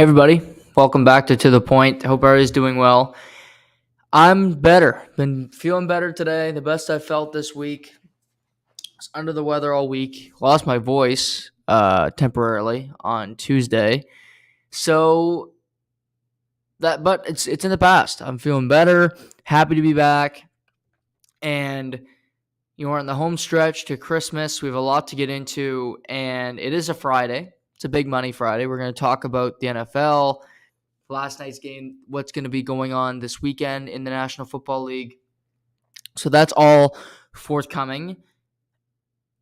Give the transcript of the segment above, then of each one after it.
Hey everybody, welcome back to The Point. Hope everybody's doing well. I'm better. Been feeling better today. The best I've felt this week. Was under the weather all week. Lost my voice temporarily on Tuesday. So but it's in the past. I'm feeling better. Happy to be back. And we're in the home stretch to Christmas. We have a lot to get into, and it is a Friday. It's a big money Friday. We're going to talk about the NFL, last night's game, what's going to be going on this weekend in the National Football League. So that's all forthcoming.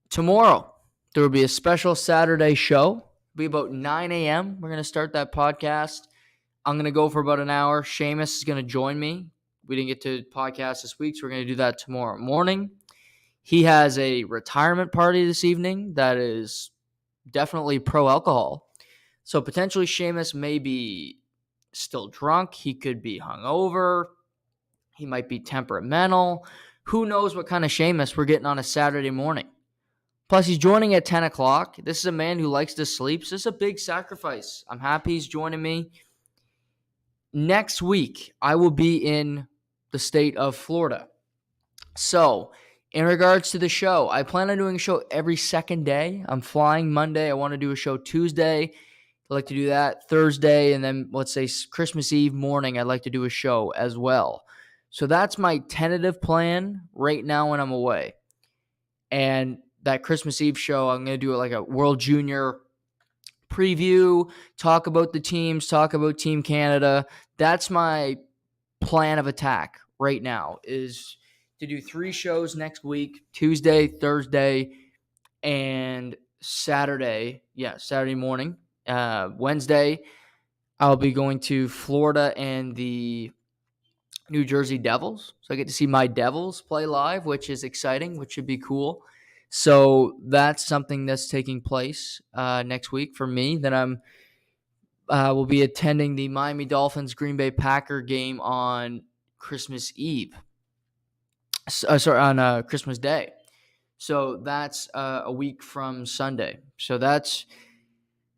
Tomorrow, there will be a special Saturday show. It'll be about 9 a.m. We're going to start that podcast. I'm going to go for about an hour. Seamus is going to join me. We didn't get to podcast this week, so we're going to do that tomorrow morning. He has a retirement party this evening that is definitely pro-alcohol. So potentially Seamus may be still drunk. He could be hungover. He might be temperamental. Who knows what kind of Seamus we're getting on a Saturday morning. Plus, he's joining at 10 o'clock. This is a man who likes to sleep. So this is a big sacrifice. I'm happy he's joining me. Next week, I will be in the state of Florida. So, in regards to the show, I plan on doing a show every second day. I'm flying Monday. I want to do a show Tuesday. I'd like to do that Thursday, and then let's say Christmas Eve morning, I'd like to do a show as well. So that's my tentative plan right now when I'm away. And that Christmas Eve show, I'm going to do it like a World Junior preview, talk about the teams, talk about Team Canada. That's my plan of attack right now, is to do 3 shows next week, Tuesday, Thursday, and Saturday. Yeah, Saturday morning. Wednesday, I'll be going to Florida and the New Jersey Devils. So I get to see my Devils play live, which is exciting, which should be cool. So that's something that's taking place next week for me. Then will be attending the Miami Dolphins Green Bay Packer game on Christmas Eve. On Christmas Day. So that's a week from Sunday. So that's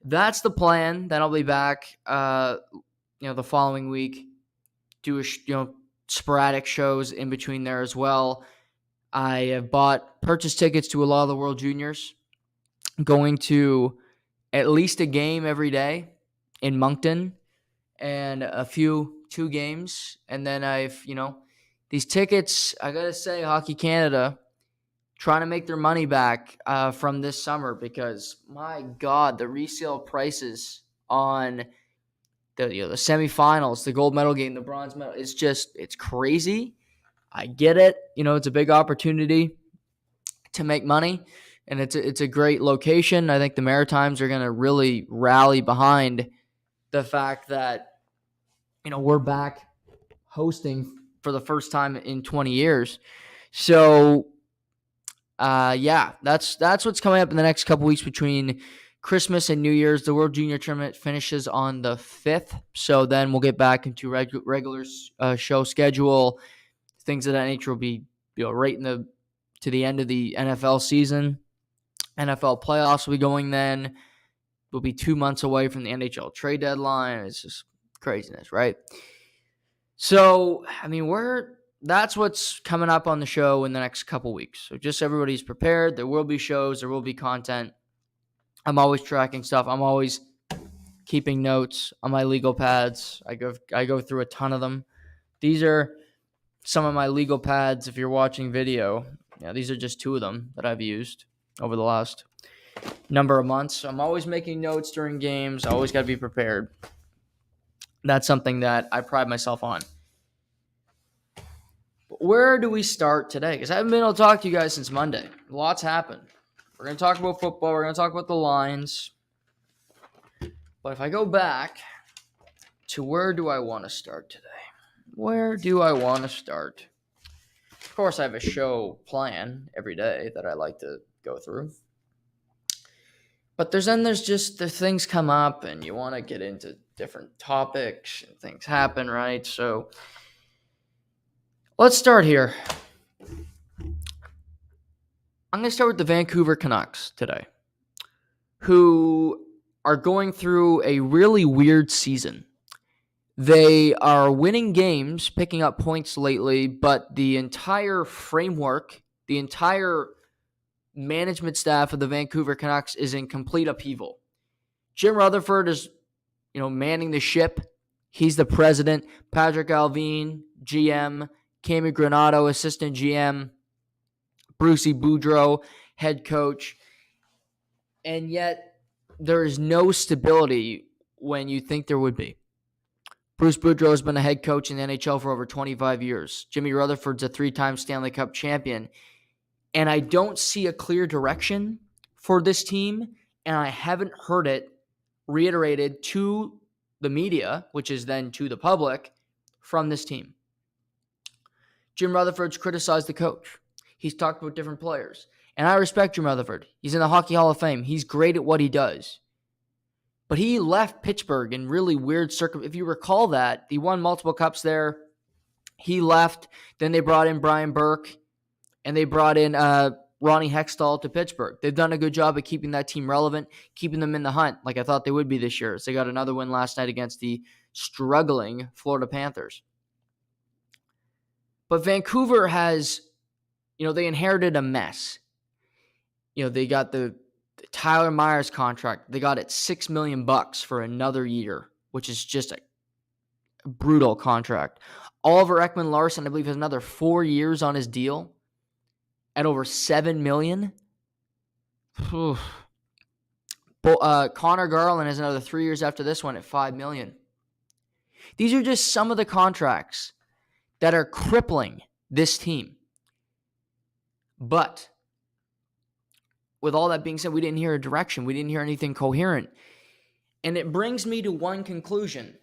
the plan. Then I'll be back, the following week. Do sporadic shows in between there as well. I have purchased tickets to a lot of the World Juniors. Going to at least a game every day in Moncton, and 2 games. And then I've these tickets. I gotta say, Hockey Canada trying to make their money back from this summer, because my God, the resale prices on the semifinals, the gold medal game, the bronze medal, it's crazy. I get it. It's a big opportunity to make money, and it's a great location. I think the Maritimes are going to really rally behind the fact that we're back hosting for the first time in 20 years. So that's what's coming up in the next couple weeks between Christmas and New Year's. The World Junior Tournament finishes on the 5th, so then we'll get back into regular show schedule. Things of that nature will be right to the end of the NFL season. NFL playoffs will be going then. We'll be 2 months away from the NHL trade deadline. It's just craziness, right? So, that's what's coming up on the show in the next couple weeks. So just everybody's prepared. There will be shows. There will be content. I'm always tracking stuff. I'm always keeping notes on my legal pads. I go through a ton of them. These are some of my legal pads. If you're watching video, these are just 2 of them that I've used over the last number of months. I'm always making notes during games. I always got to be prepared. That's something that I pride myself on. But where do we start today? Because I haven't been able to talk to you guys since Monday. Lots happened. We're going to talk about football. We're going to talk about the lines. But if I go back to where do I want to start today? Where do I want to start? Of course, I have a show plan every day that I like to go through. But there's just the things come up and you want to get into different topics and things happen, right? So let's start here. I'm going to start with the Vancouver Canucks today, who are going through a really weird season. They are winning games, picking up points lately, but the entire framework, the entire management staff of the Vancouver Canucks is in complete upheaval. Jim Rutherford is, manning the ship. He's the president. Patrick Alvin, GM. Cammy Granato, assistant GM. Brucey Boudreau, head coach. And yet, there is no stability when you think there would be. Bruce Boudreau has been a head coach in the NHL for over 25 years. Jimmy Rutherford's a 3-time Stanley Cup champion. And I don't see a clear direction for this team, and I haven't heard it reiterated to the media, which is then to the public, from this team. Jim Rutherford's criticized the coach. He's talked about different players. And I respect Jim Rutherford. He's in the Hockey Hall of Fame. He's great at what he does. But he left Pittsburgh in really weird circumstances. If you recall that, he won multiple cups there. He left. Then they brought in Brian Burke, and they brought in Ronnie Hextall to Pittsburgh. They've done a good job of keeping that team relevant, keeping them in the hunt like I thought they would be this year. So they got another win last night against the struggling Florida Panthers. But Vancouver has, they inherited a mess. They got the Tyler Myers contract. They got it $6 million for another year, which is just a brutal contract. Oliver Ekman-Larsson, I believe, has another 4 years on his deal at over $7 million. Connor Garland has another 3 years after this one at $5 million. These are just some of the contracts that are crippling this team. But with all that being said, we didn't hear a direction. We didn't hear anything coherent. And it brings me to one conclusion.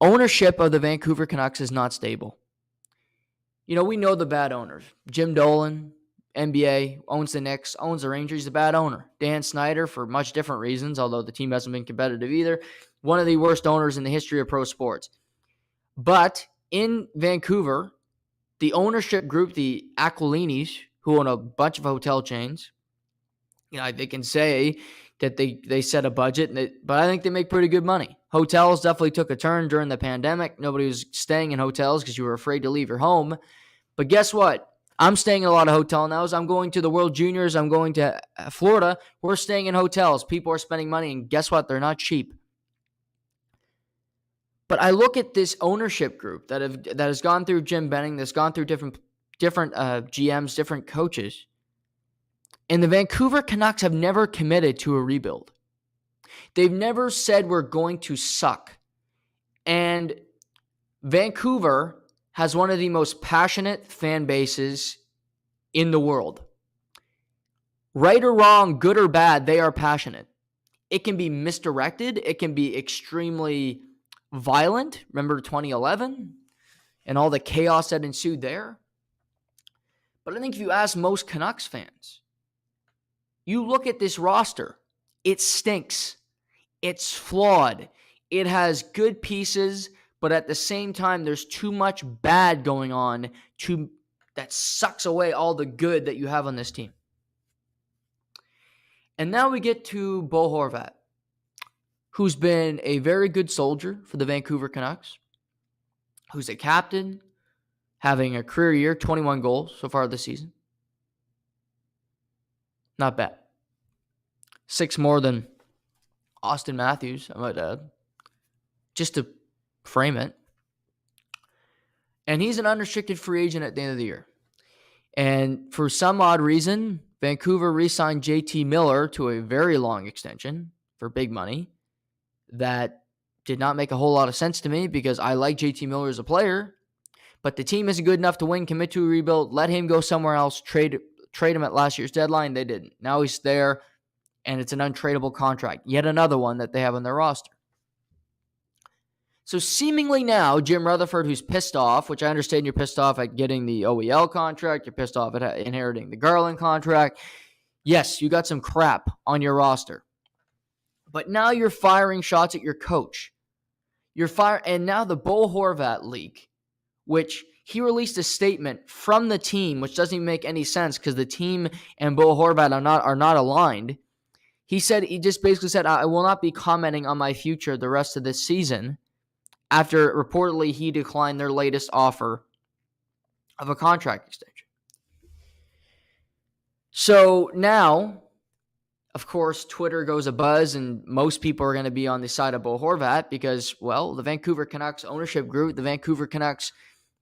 Ownership of the Vancouver Canucks is not stable. We know the bad owners. Jim Dolan, NBA, owns the Knicks, owns the Rangers. He's a bad owner. Dan Snyder, for much different reasons, although the team hasn't been competitive either, one of the worst owners in the history of pro sports. But in Vancouver, the ownership group, the Aquilinis, who own a bunch of hotel chains, they can say that they set a budget, but I think they make pretty good money. Hotels definitely took a turn during the pandemic. Nobody was staying in hotels because you were afraid to leave your home. But guess what? I'm staying in a lot of hotel nows. I'm going to the World Juniors. I'm going to Florida. We're staying in hotels. People are spending money, and guess what? They're not cheap. But I look at this ownership group that has gone through Jim Benning, that's gone through different GMs, different coaches. And the Vancouver Canucks have never committed to a rebuild. They've never said we're going to suck. And Vancouver has one of the most passionate fan bases in the world. Right or wrong, good or bad, they are passionate. It can be misdirected. It can be extremely violent. Remember 2011 and all the chaos that ensued there? But I think if you ask most Canucks fans, you look at this roster, it stinks. It's flawed. It has good pieces, but at the same time, there's too much bad going on that sucks away all the good that you have on this team. And now we get to Bo Horvat, who's been a very good soldier for the Vancouver Canucks, who's a captain, having a career year, 21 goals so far this season. Not bad. 6 more than Austin Matthews, I might add, just to frame it. And he's an unrestricted free agent at the end of the year. And for some odd reason, Vancouver re-signed JT Miller to a very long extension for big money. That did not make a whole lot of sense to me because I like JT Miller as a player, but the team isn't good enough to win, commit to a rebuild, let him go somewhere else, trade him at last year's deadline. They didn't. Now he's there, and it's an untradeable contract. Yet another one that they have on their roster. So seemingly now, Jim Rutherford, who's pissed off, which I understand you're pissed off at getting the OEL contract, you're pissed off at inheriting the Garland contract. Yes, you got some crap on your roster. But now you're firing shots at your coach. And now the Bo Horvat leak, which he released a statement from the team, which doesn't even make any sense because the team and Bo Horvat are not aligned. He just basically said, I will not be commenting on my future the rest of this season after reportedly he declined their latest offer of a contract extension. So now, of course, Twitter goes abuzz, and most people are going to be on the side of Bo Horvat because, well, the Vancouver Canucks ownership group, the Vancouver Canucks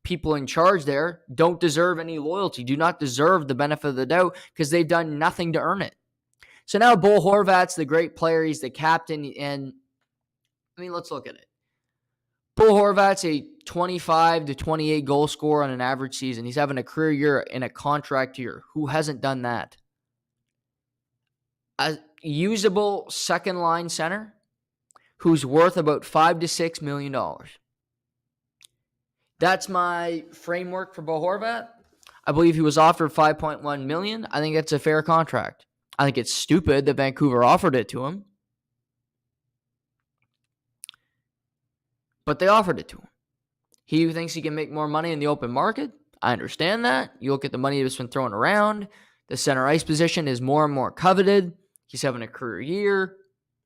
people in charge there don't deserve any loyalty, do not deserve the benefit of the doubt because they've done nothing to earn it. So now Bo Horvat's the great player. He's the captain. And, I mean, let's look at it. Bo Horvat's a 25 to 28 goal scorer on an average season. He's having a career year in a contract year. Who hasn't done that? A usable second-line center who's worth about $5 to $6 million. That's my framework for Bo Horvat. I believe he was offered $5.1 million. I think it's a fair contract. I think it's stupid that Vancouver offered it to him. But they offered it to him. He thinks he can make more money in the open market. I understand that. You look at the money that's been thrown around. The center ice position is more and more coveted. He's having a career year.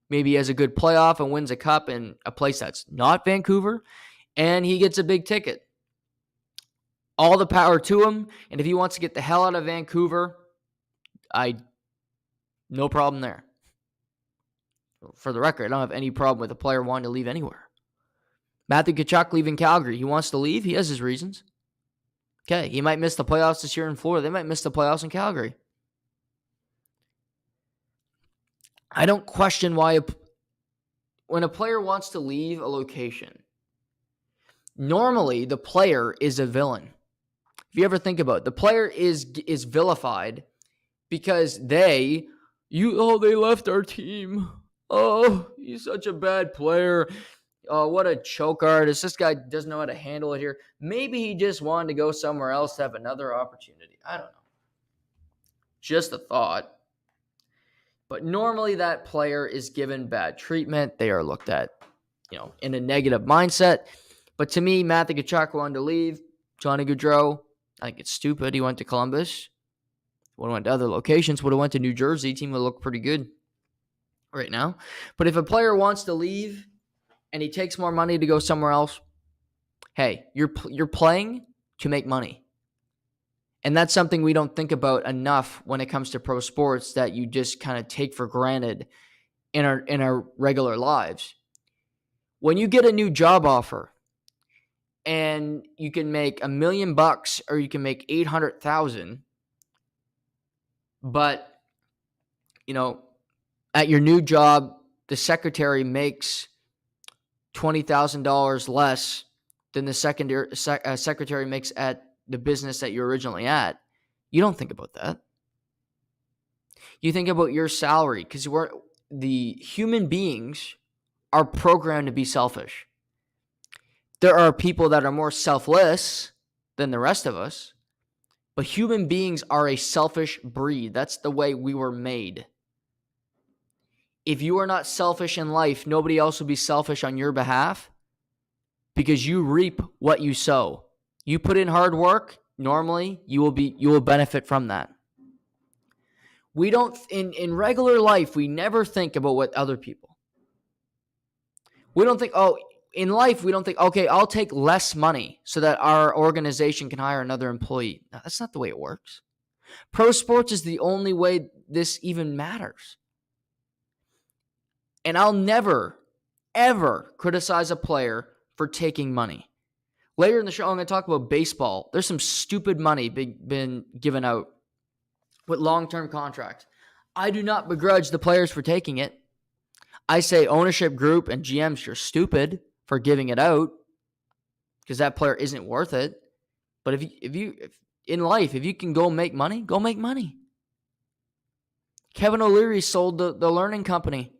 Maybe he has a good playoff and wins a cup in a place that's not Vancouver. And he gets a big ticket. All the power to him. And if he wants to get the hell out of Vancouver, no problem there. For the record, I don't have any problem with a player wanting to leave anywhere. Matthew Tkachuk leaving Calgary. He wants to leave. He has his reasons. Okay, he might miss the playoffs this year in Florida. They might miss the playoffs in Calgary. I don't question why when a player wants to leave a location, normally the player is a villain. If you ever think about it, the player is vilified because they left our team. Oh, he's such a bad player. Oh, what a choke artist. This guy doesn't know how to handle it here. Maybe he just wanted to go somewhere else to have another opportunity. I don't know. Just a thought. But normally that player is given bad treatment. They are looked at, in a negative mindset. But to me, Matthew Tkachuk wanted to leave. Johnny Gaudreau, I think it's stupid. He went to Columbus. Would have went to other locations. Would have went to New Jersey. Team would look pretty good right now. But if a player wants to leave and he takes more money to go somewhere else, hey, you're playing to make money. And that's something we don't think about enough when it comes to pro sports that you just kind of take for granted in our regular lives. When you get a new job offer and you can make $1 million or you can make 800,000, but at your new job the secretary makes $20,000 less than the secretary makes at the business that you're originally at, you don't think about that. You think about your salary because the human beings are programmed to be selfish. There are people that are more selfless than the rest of us, but human beings are a selfish breed. That's the way we were made. If you are not selfish in life, nobody else will be selfish on your behalf because you reap what you sow. You put in hard work, normally you will benefit from that. We don't in regular life, we never think about what other people. We don't think, in life we don't think, okay, I'll take less money so that our organization can hire another employee. No, that's not the way it works. Pro sports is the only way this even matters. And I'll never, ever criticize a player for taking money. Later in the show, I'm going to talk about baseball. There's some stupid money been given out with long-term contracts. I do not begrudge the players for taking it. I say ownership group and GMs, you're stupid for giving it out because that player isn't worth it. But if in life, if you can go make money, go make money. Kevin O'Leary sold the learning company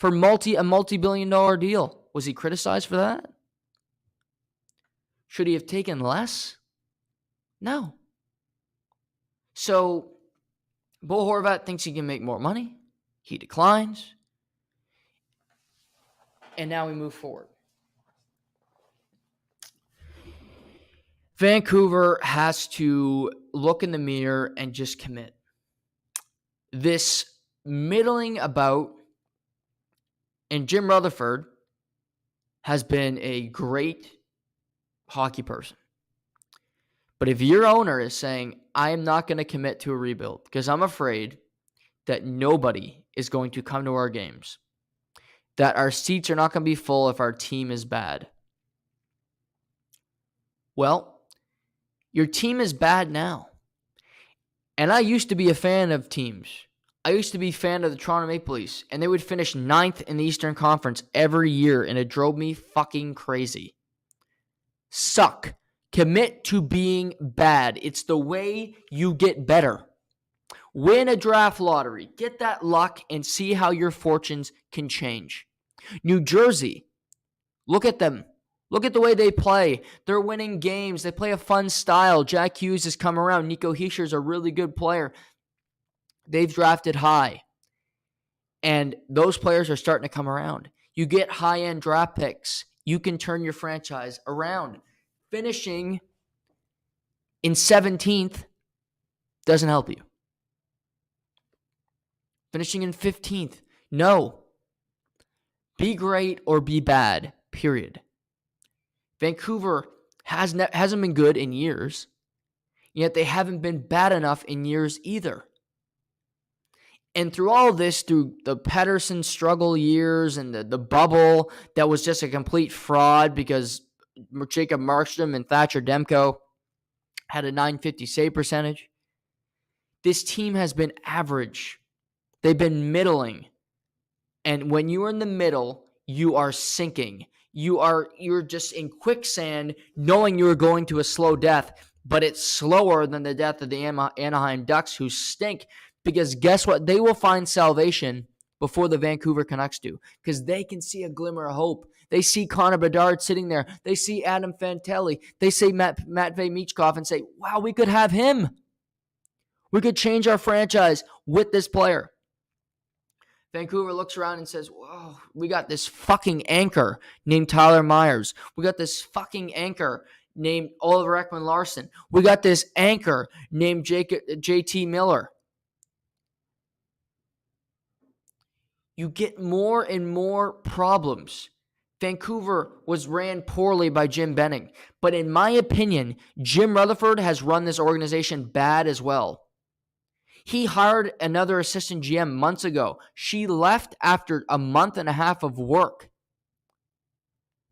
for a multi-billion-dollar deal. Was he criticized for that? Should he have taken less? No. So, Bo Horvat thinks he can make more money. He declines. And now we move forward. Vancouver has to look in the mirror and just commit. This middling about, and Jim Rutherford has been a great hockey person. But if your owner is saying, I am not going to commit to a rebuild because I'm afraid that nobody is going to come to our games, that our seats are not going to be full if our team is bad. Well, your team is bad now. And I used to be a fan of teams. I used to be a fan of the Toronto Maple Leafs, and they would finish 9th in the Eastern Conference every year, and it drove me fucking crazy. Suck. Commit to being bad. It's the way you get better. Win a draft lottery. Get that luck and see how your fortunes can change. New Jersey, look at them. Look at the way they play. They're winning games. They play a fun style. Jack Hughes has come around. Nico Hischier is a really good player. They've drafted high. And those players are starting to come around. You get high-end draft picks. You can turn your franchise around. Finishing in 17th doesn't help you. Finishing in 15th, no. Be great or be bad, period. Vancouver hasn't been good in years, yet they haven't been bad enough in years either. And through all of this, through the Pettersson struggle years and the bubble that was just a complete fraud because Jacob Markstrom and Thatcher Demko had a .950 save percentage, this team has been average. They've been middling. And when you are in the middle, you are sinking. You're just in quicksand knowing you are going to a slow death, but it's slower than the death of the Anaheim Ducks, who stink, because guess what? They will find salvation before the Vancouver Canucks do, because they can see a glimmer of hope. They see Connor Bedard sitting there. They see Adam Fantilli. They see Matvei Michkov and say, wow, we could have him. We could change our franchise with this player. Vancouver looks around and says, whoa, we got this fucking anchor named Tyler Myers. We got this fucking anchor named Oliver Ekman-Larsson. We got this anchor named JT Miller. You get more and more problems. Vancouver was ran poorly by Jim Benning. But in my opinion, Jim Rutherford has run this organization bad as well. He hired another assistant GM months ago. She left after a month and a half of work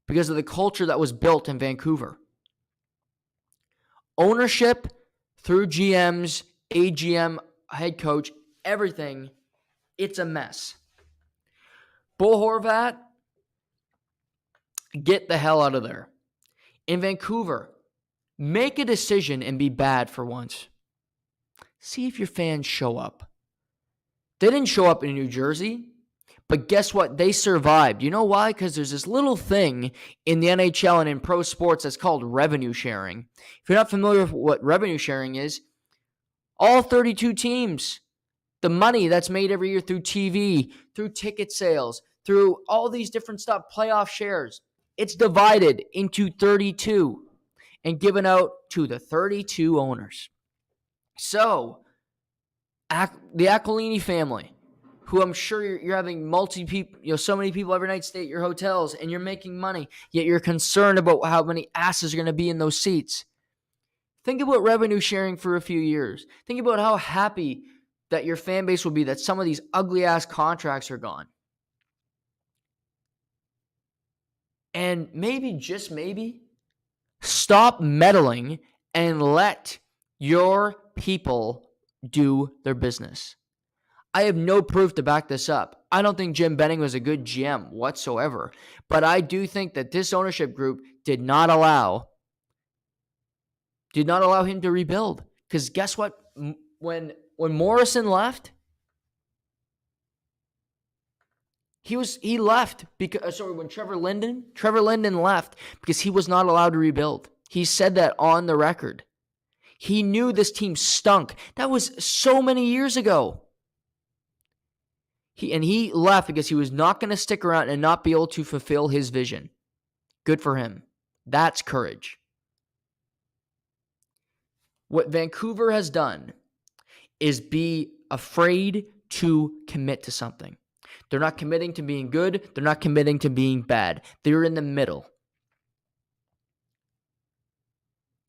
because of the culture that was built in Vancouver. Ownership through GMs, AGM, head coach, everything, it's a mess. Bo Horvat, get the hell out of there. In Vancouver, make a decision and be bad for once. See if your fans show up. They didn't show up in New Jersey, but guess what? They survived. You know why? Because there's this little thing in the NHL and in pro sports that's called revenue sharing. If you're not familiar with what revenue sharing is, all 32 teams, the money that's made every year through TV, through ticket sales, through all these different stuff, playoff shares, it's divided into 32 and given out to the 32 owners. So, the Aquilini family, who I'm sure you're having so many people every night stay at your hotels, and you're making money, yet you're concerned about how many asses are going to be in those seats. Think about revenue sharing for a few years. Think about how happy that your fan base will be that some of these ugly-ass contracts are gone. And maybe, just maybe, stop meddling and let your people do their business. I have no proof to back this up. I don't think Jim Benning was a good GM whatsoever, but I do think that this ownership group did not allow him to rebuild. Because guess what? When Morrison left, he left because when Trevor Linden left because he was not allowed to rebuild. He said that on the record. He knew this team stunk. That was so many years ago. He left because he was not going to stick around and not be able to fulfill his vision. Good for him. That's courage. What Vancouver has done is be afraid to commit to something. They're not committing to being good. They're not committing to being bad. They're in the middle.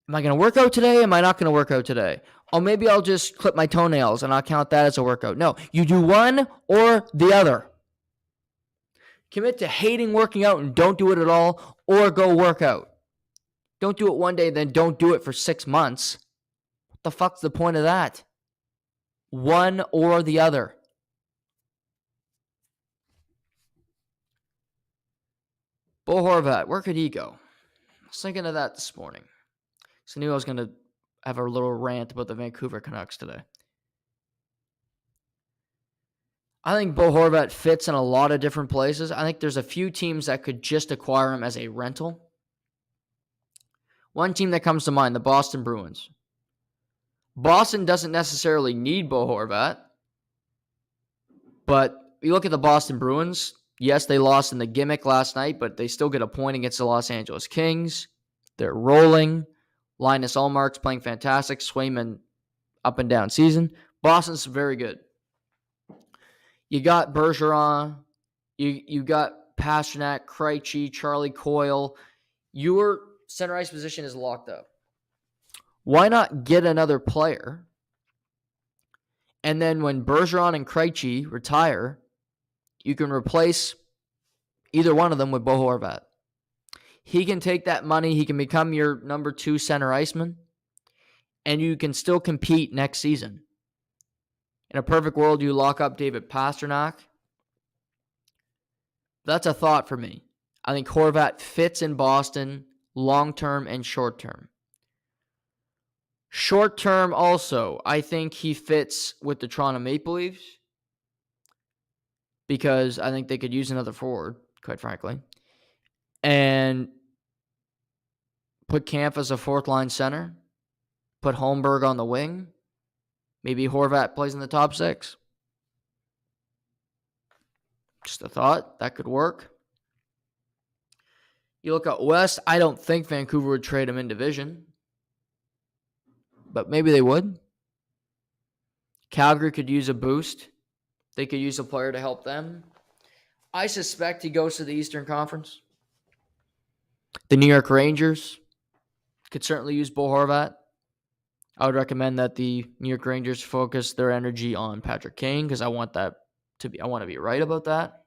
Am I going to work out today? Am I not going to work out today? Oh, maybe I'll just clip my toenails and I'll count that as a workout. No, you do one or the other. Commit to hating working out and don't do it at all, or go work out. Don't do it one day, then don't do it for 6 months. What the fuck's the point of that? One or the other. Bo Horvat, where could he go? I was thinking of that this morning. So I knew I was going to have a little rant about the Vancouver Canucks today. I think Bo Horvat fits in a lot of different places. I think there's a few teams that could just acquire him as a rental. One team that comes to mind, the Boston Bruins. Boston doesn't necessarily need Bo Horvat, but you look at the Boston Bruins. Yes, they lost in the gimmick last night, but they still get a point against the Los Angeles Kings. They're rolling. Linus Ullmark's playing fantastic. Swayman up and down season. Boston's very good. You got Bergeron. You got Pastrnak, Krejci, Charlie Coyle. Your center ice position is locked up. Why not get another player? And then when Bergeron and Krejci retire, you can replace either one of them with Bo Horvat. He can take that money. He can become your number 2 center iceman. And you can still compete next season. In a perfect world, you lock up David Pastrnak. That's a thought for me. I think Horvat fits in Boston long-term and short-term. Short-term also, I think he fits with the Toronto Maple Leafs because I think they could use another forward, quite frankly, and put Kampf as a fourth-line center, put Holmberg on the wing, maybe Horvat plays in the top 6. Just a thought. That could work. You look out west, I don't think Vancouver would trade him in division, but maybe they would. Calgary could use a boost. They could use a player to help them. I suspect he goes to the Eastern Conference. The New York Rangers could certainly use Bo Horvat. I would recommend that the New York Rangers focus their energy on Patrick Kane because I want to be right about that.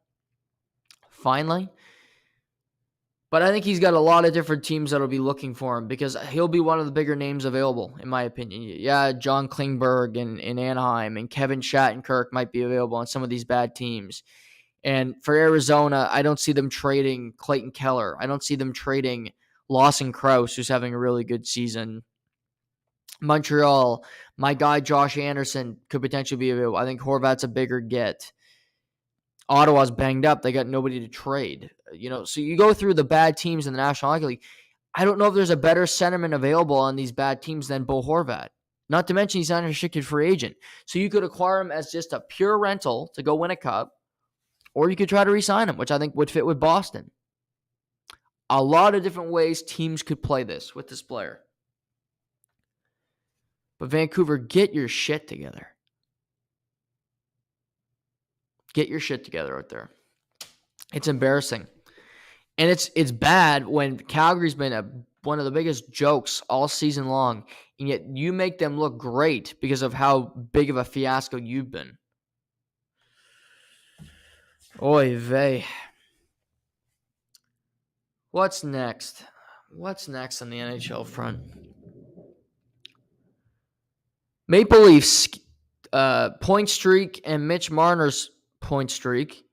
Finally. But I think he's got a lot of different teams that will be looking for him because he'll be one of the bigger names available, in my opinion. Yeah, John Klingberg in Anaheim and Kevin Shattenkirk might be available on some of these bad teams. And for Arizona, I don't see them trading Clayton Keller. I don't see them trading Lawson Krause, who's having a really good season. Montreal, my guy Josh Anderson could potentially be available. I think Horvat's a bigger get. Ottawa's banged up. They got nobody to trade. So you go through the bad teams in the National Hockey League. I don't know if there's a better centerman available on these bad teams than Bo Horvat. Not to mention he's not a restricted free agent. So you could acquire him as just a pure rental to go win a cup, or you could try to re-sign him, which I think would fit with Boston. A lot of different ways teams could play this with this player. But Vancouver, get your shit together. Get your shit together out there. It's embarrassing. And it's bad when Calgary's been one of the biggest jokes all season long, and yet you make them look great because of how big of a fiasco you've been. Oy vey. What's next? What's next on the NHL front? Maple Leafs point streak and Mitch Marner's point streak,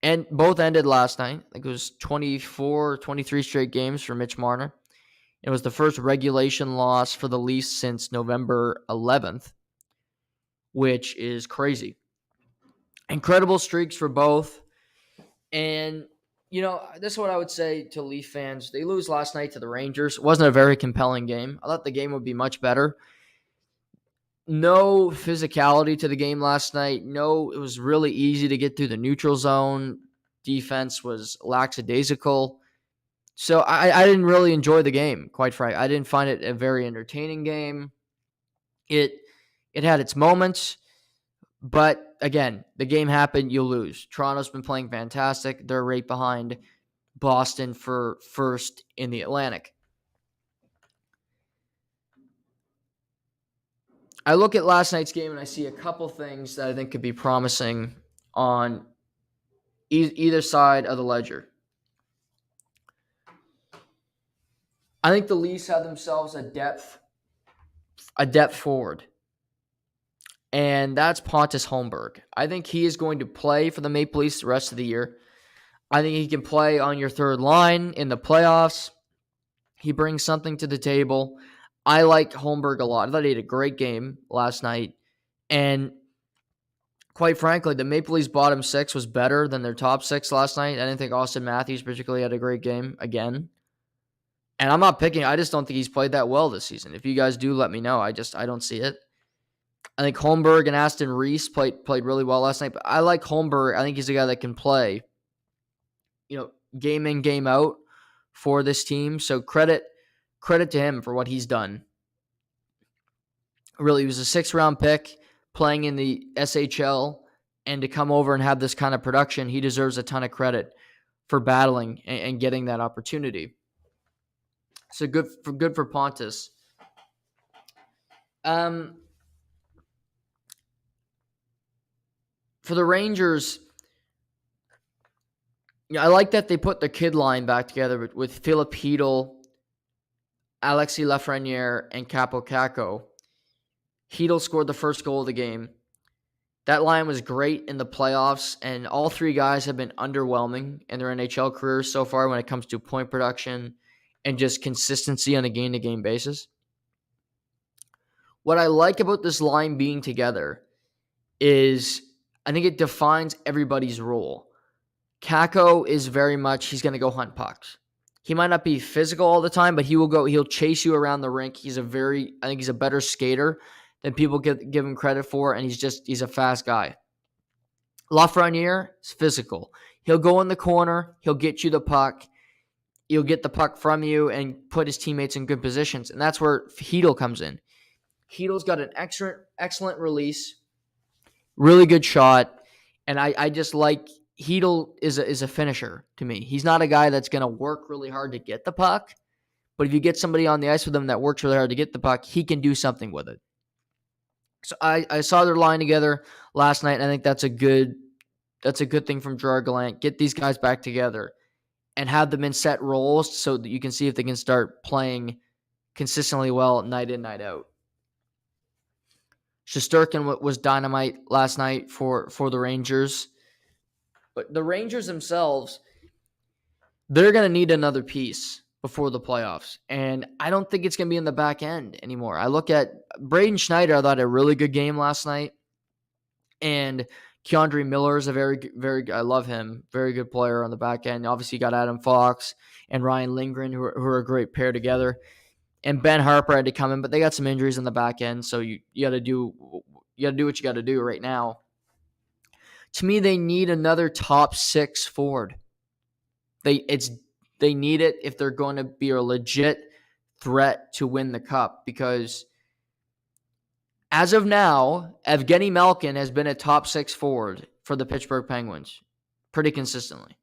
and both ended last night. I think it was 24, 23 straight games for Mitch Marner. It was the first regulation loss for the Leafs since November 11th, which is crazy. Incredible streaks for both. And, this is what I would say to Leaf fans. They lose last night to the Rangers. It wasn't a very compelling game. I thought the game would be much better. No physicality to the game last night. No, it was really easy to get through the neutral zone. Defense was lackadaisical. So I didn't really enjoy the game, quite frankly. I didn't find it a very entertaining game. It had its moments, But again, the game happened, you'll lose. Toronto's been playing fantastic. They're right behind Boston for first in the Atlantic. I look at last night's game and I see a couple things that I think could be promising on either side of the ledger. I think the Leafs have themselves a depth forward, and that's Pontus Holmberg. I think he is going to play for the Maple Leafs the rest of the year. I think he can play on your third line in the playoffs. He brings something to the table. I like Holmberg a lot. I thought he had a great game last night. And quite frankly, the Maple Leafs bottom six was better than their top six last night. I didn't think Austin Matthews particularly had a great game again. And I'm not picking. I just don't think he's played that well this season. If you guys do, let me know. I don't see it. I think Holmberg and Aston Reese played really well last night. But I like Holmberg. I think he's a guy that can play, game in, game out for this team. So credit to him for what he's done. Really, he was a 6th-round pick playing in the SHL, and to come over and have this kind of production, he deserves a ton of credit for battling and getting that opportunity. So good for Pontus. For the Rangers, I like that they put the kid line back together with Philip Hedl, Alexis Lafreniere, and Capo Caco. Hedl scored the first goal of the game. That line was great in the playoffs, and all three guys have been underwhelming in their NHL careers so far when it comes to point production and just consistency on a game-to-game basis. What I like about this line being together is I think it defines everybody's role. Kako is very much, he's going to go hunt pucks. He might not be physical all the time, but he'll chase you around the rink. I think he's a better skater than people give him credit for, and he's a fast guy. Lafreniere is physical. He'll go in the corner, he'll get you the puck, he'll get the puck from you and put his teammates in good positions, and that's where Hedl comes in. Hedl's got an excellent release, really good shot, and I just like Hedl is a finisher to me. He's not a guy that's going to work really hard to get the puck, but if you get somebody on the ice with him that works really hard to get the puck, he can do something with it. So I saw their line together last night, and I think that's a good thing from Gerard Gallant. Get these guys back together and have them in set roles so that you can see if they can start playing consistently well night in, night out. Shesterkin was dynamite last night for the Rangers. But the Rangers themselves, they're going to need another piece before the playoffs. And I don't think it's going to be in the back end anymore. I look at Braden Schneider, I thought had a really good game last night. And Keandre Miller is a I love him, very good player on the back end. Obviously, you got Adam Fox and Ryan Lindgren, who are a great pair together. And Ben Harper had to come in, but they got some injuries on the back end, so you got to do what you got to do right now. To me, they need another top 6 forward. They need it if they're going to be a legit threat to win the cup, because as of now, Evgeny Malkin has been a top 6 forward for the Pittsburgh Penguins pretty consistently.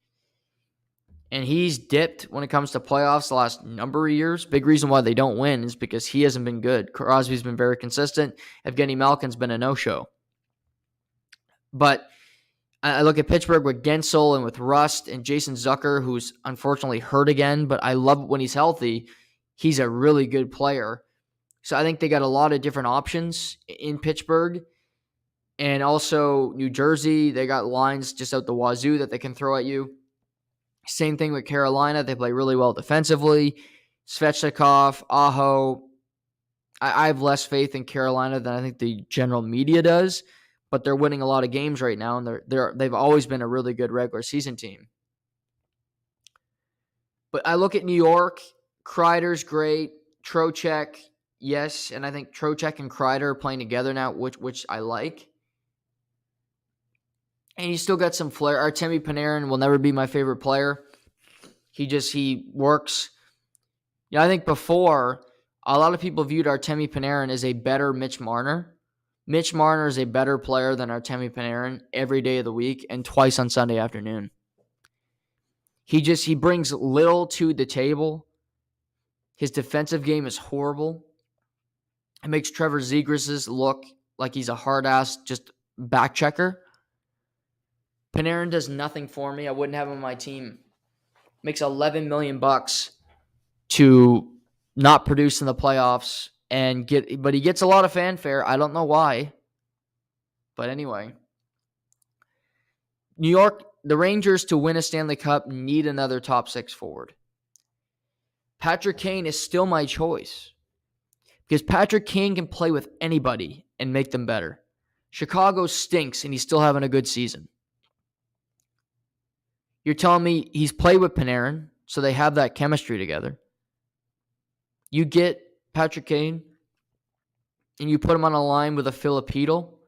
And he's dipped when it comes to playoffs the last number of years. Big reason why they don't win is because he hasn't been good. Crosby's been very consistent. Evgeny Malkin's been a no-show. But I look at Pittsburgh with Gensel and with Rust and Jason Zucker, who's unfortunately hurt again, but I love when he's healthy. He's a really good player. So I think they got a lot of different options in Pittsburgh. And also New Jersey, they got lines just out the wazoo that they can throw at you. Same thing with Carolina. They play really well defensively. Svechnikov, Aho. I have less faith in Carolina than I think the general media does, but they're winning a lot of games right now, and they've always been a really good regular season team. But I look at New York. Kreider's great. Trocheck, yes, and I think Trocheck and Kreider are playing together now, which I like. And you still got some flair. Artemi Panarin will never be my favorite player. He works. I think before, a lot of people viewed Artemi Panarin as a better Mitch Marner. Mitch Marner is a better player than Artemi Panarin every day of the week and twice on Sunday afternoon. He brings little to the table. His defensive game is horrible. It makes Trevor Zegras look like he's a hard-ass just back checker. Panarin does nothing for me. I wouldn't have him on my team. Makes $11 million to not produce in the playoffs but he gets a lot of fanfare. I don't know why. But anyway, New York, the Rangers, to win a Stanley Cup, need another top six forward. Patrick Kane is still my choice because Patrick Kane can play with anybody and make them better. Chicago stinks, and he's still having a good season. You're telling me he's played with Panarin, so they have that chemistry together. You get Patrick Kane, and you put him on a line with a Filipino.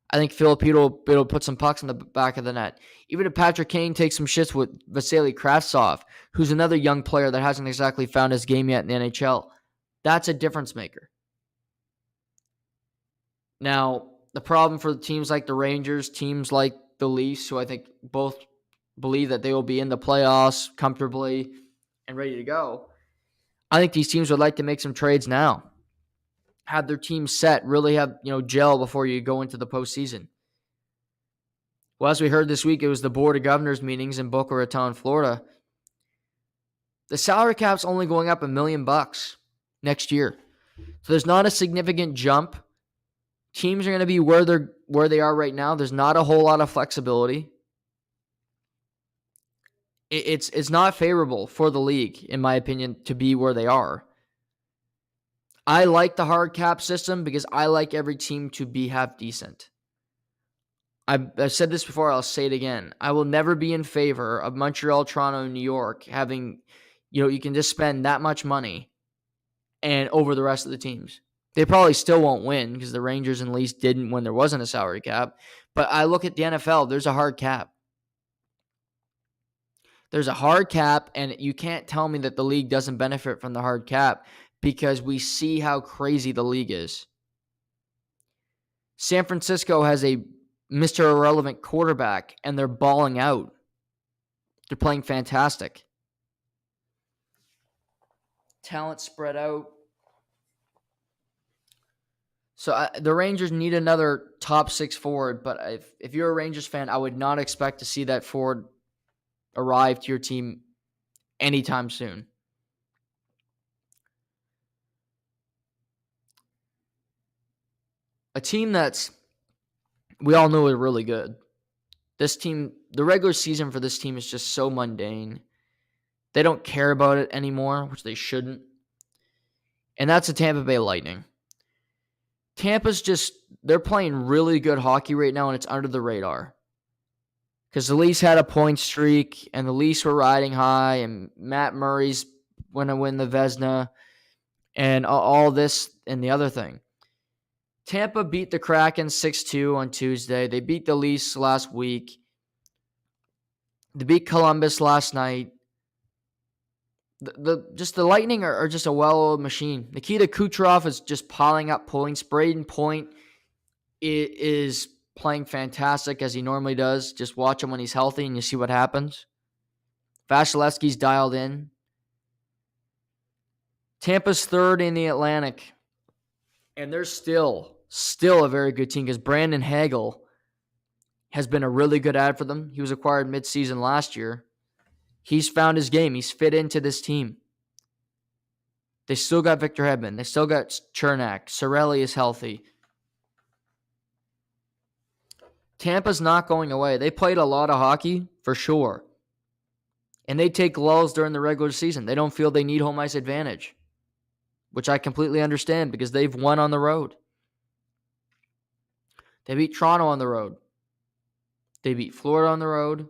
I think Filipino will put some pucks in the back of the net. Even if Patrick Kane takes some shits with Vasily Kravtsov, who's another young player that hasn't exactly found his game yet in the NHL, that's a difference maker. Now, the problem for teams like the Rangers, teams like the Leafs, who I think both believe that they will be in the playoffs comfortably and ready to go, I think these teams would like to make some trades now. Have their team set, really have, gel before you go into the postseason. Well, as we heard this week, it was the Board of Governors meetings in Boca Raton, Florida. The salary cap's only going up $1 million next year. So there's not a significant jump. Teams are going to be where they are right now. There's not a whole lot of flexibility. It's not favorable for the league, in my opinion, to be where they are. I like the hard cap system because I like every team to be half decent. I've said this before, I'll say it again. I will never be in favor of Montreal, Toronto, New York having, you can just spend that much money and over the rest of the teams. They probably still won't win because the Rangers and Leafs didn't when there wasn't a salary cap. But I look at the NFL, there's a hard cap. There's a hard cap, and you can't tell me that the league doesn't benefit from the hard cap because we see how crazy the league is. San Francisco has a Mr. Irrelevant quarterback, and they're balling out. They're playing fantastic. Talent spread out. So the Rangers need another top six forward, but if you're a Rangers fan, I would not expect to see that forward arrive to your team anytime soon. A team we all know is really good. This team, the regular season for this team is just so mundane. They don't care about it anymore, which they shouldn't. And that's the Tampa Bay Lightning. They're playing really good hockey right now, and it's under the radar. Because the Leafs had a point streak, and the Leafs were riding high, and Matt Murray's going to win the Vezina, and all this and the other thing. Tampa beat the Kraken 6-2 on Tuesday. They beat the Leafs last week. They beat Columbus last night. The Lightning are just a well-oiled machine. Nikita Kucherov is just piling up points. Braden Point is playing fantastic as he normally does. Just watch him when he's healthy and you see what happens. Vasilevsky's dialed in. Tampa's third in the Atlantic. And they're still a very good team because Brandon Hagel has been a really good ad for them. He was acquired midseason last year. He's found his game. He's fit into this team. They still got Victor Hedman. They still got Chernak. Cirelli is healthy. Tampa's not going away. They played a lot of hockey, for sure. And they take lulls during the regular season. They don't feel they need home ice advantage, which I completely understand because they've won on the road. They beat Toronto on the road. They beat Florida on the road.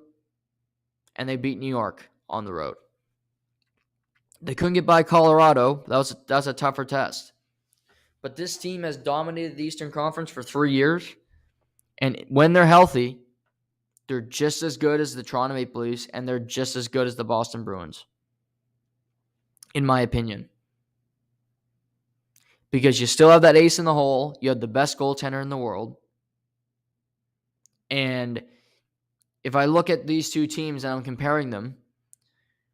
And they beat New York on the road. They couldn't get by Colorado. That was a tougher test. But this team has dominated the Eastern Conference for 3 years. And when they're healthy, they're just as good as the Toronto Maple Leafs, and they're just as good as the Boston Bruins, in my opinion. because you still have that ace in the hole. You have the best goaltender in the world. And if I look at these two teams and I'm comparing them,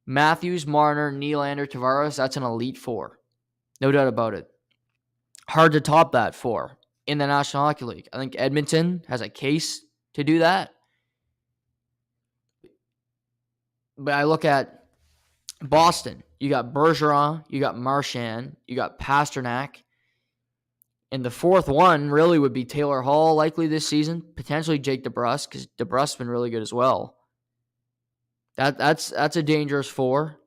Matthews, Marner, Nylander, Tavares, that's an elite four. No doubt about it. Hard to top that four in the National Hockey League. I think Edmonton has a case to do that. But I look at Boston. You got Bergeron, you got Marchand, you got Pasternak. And the fourth one really would be Taylor Hall likely this season. Potentially Jake DeBrusk, because DeBrusk's been really good as well. That's a dangerous four.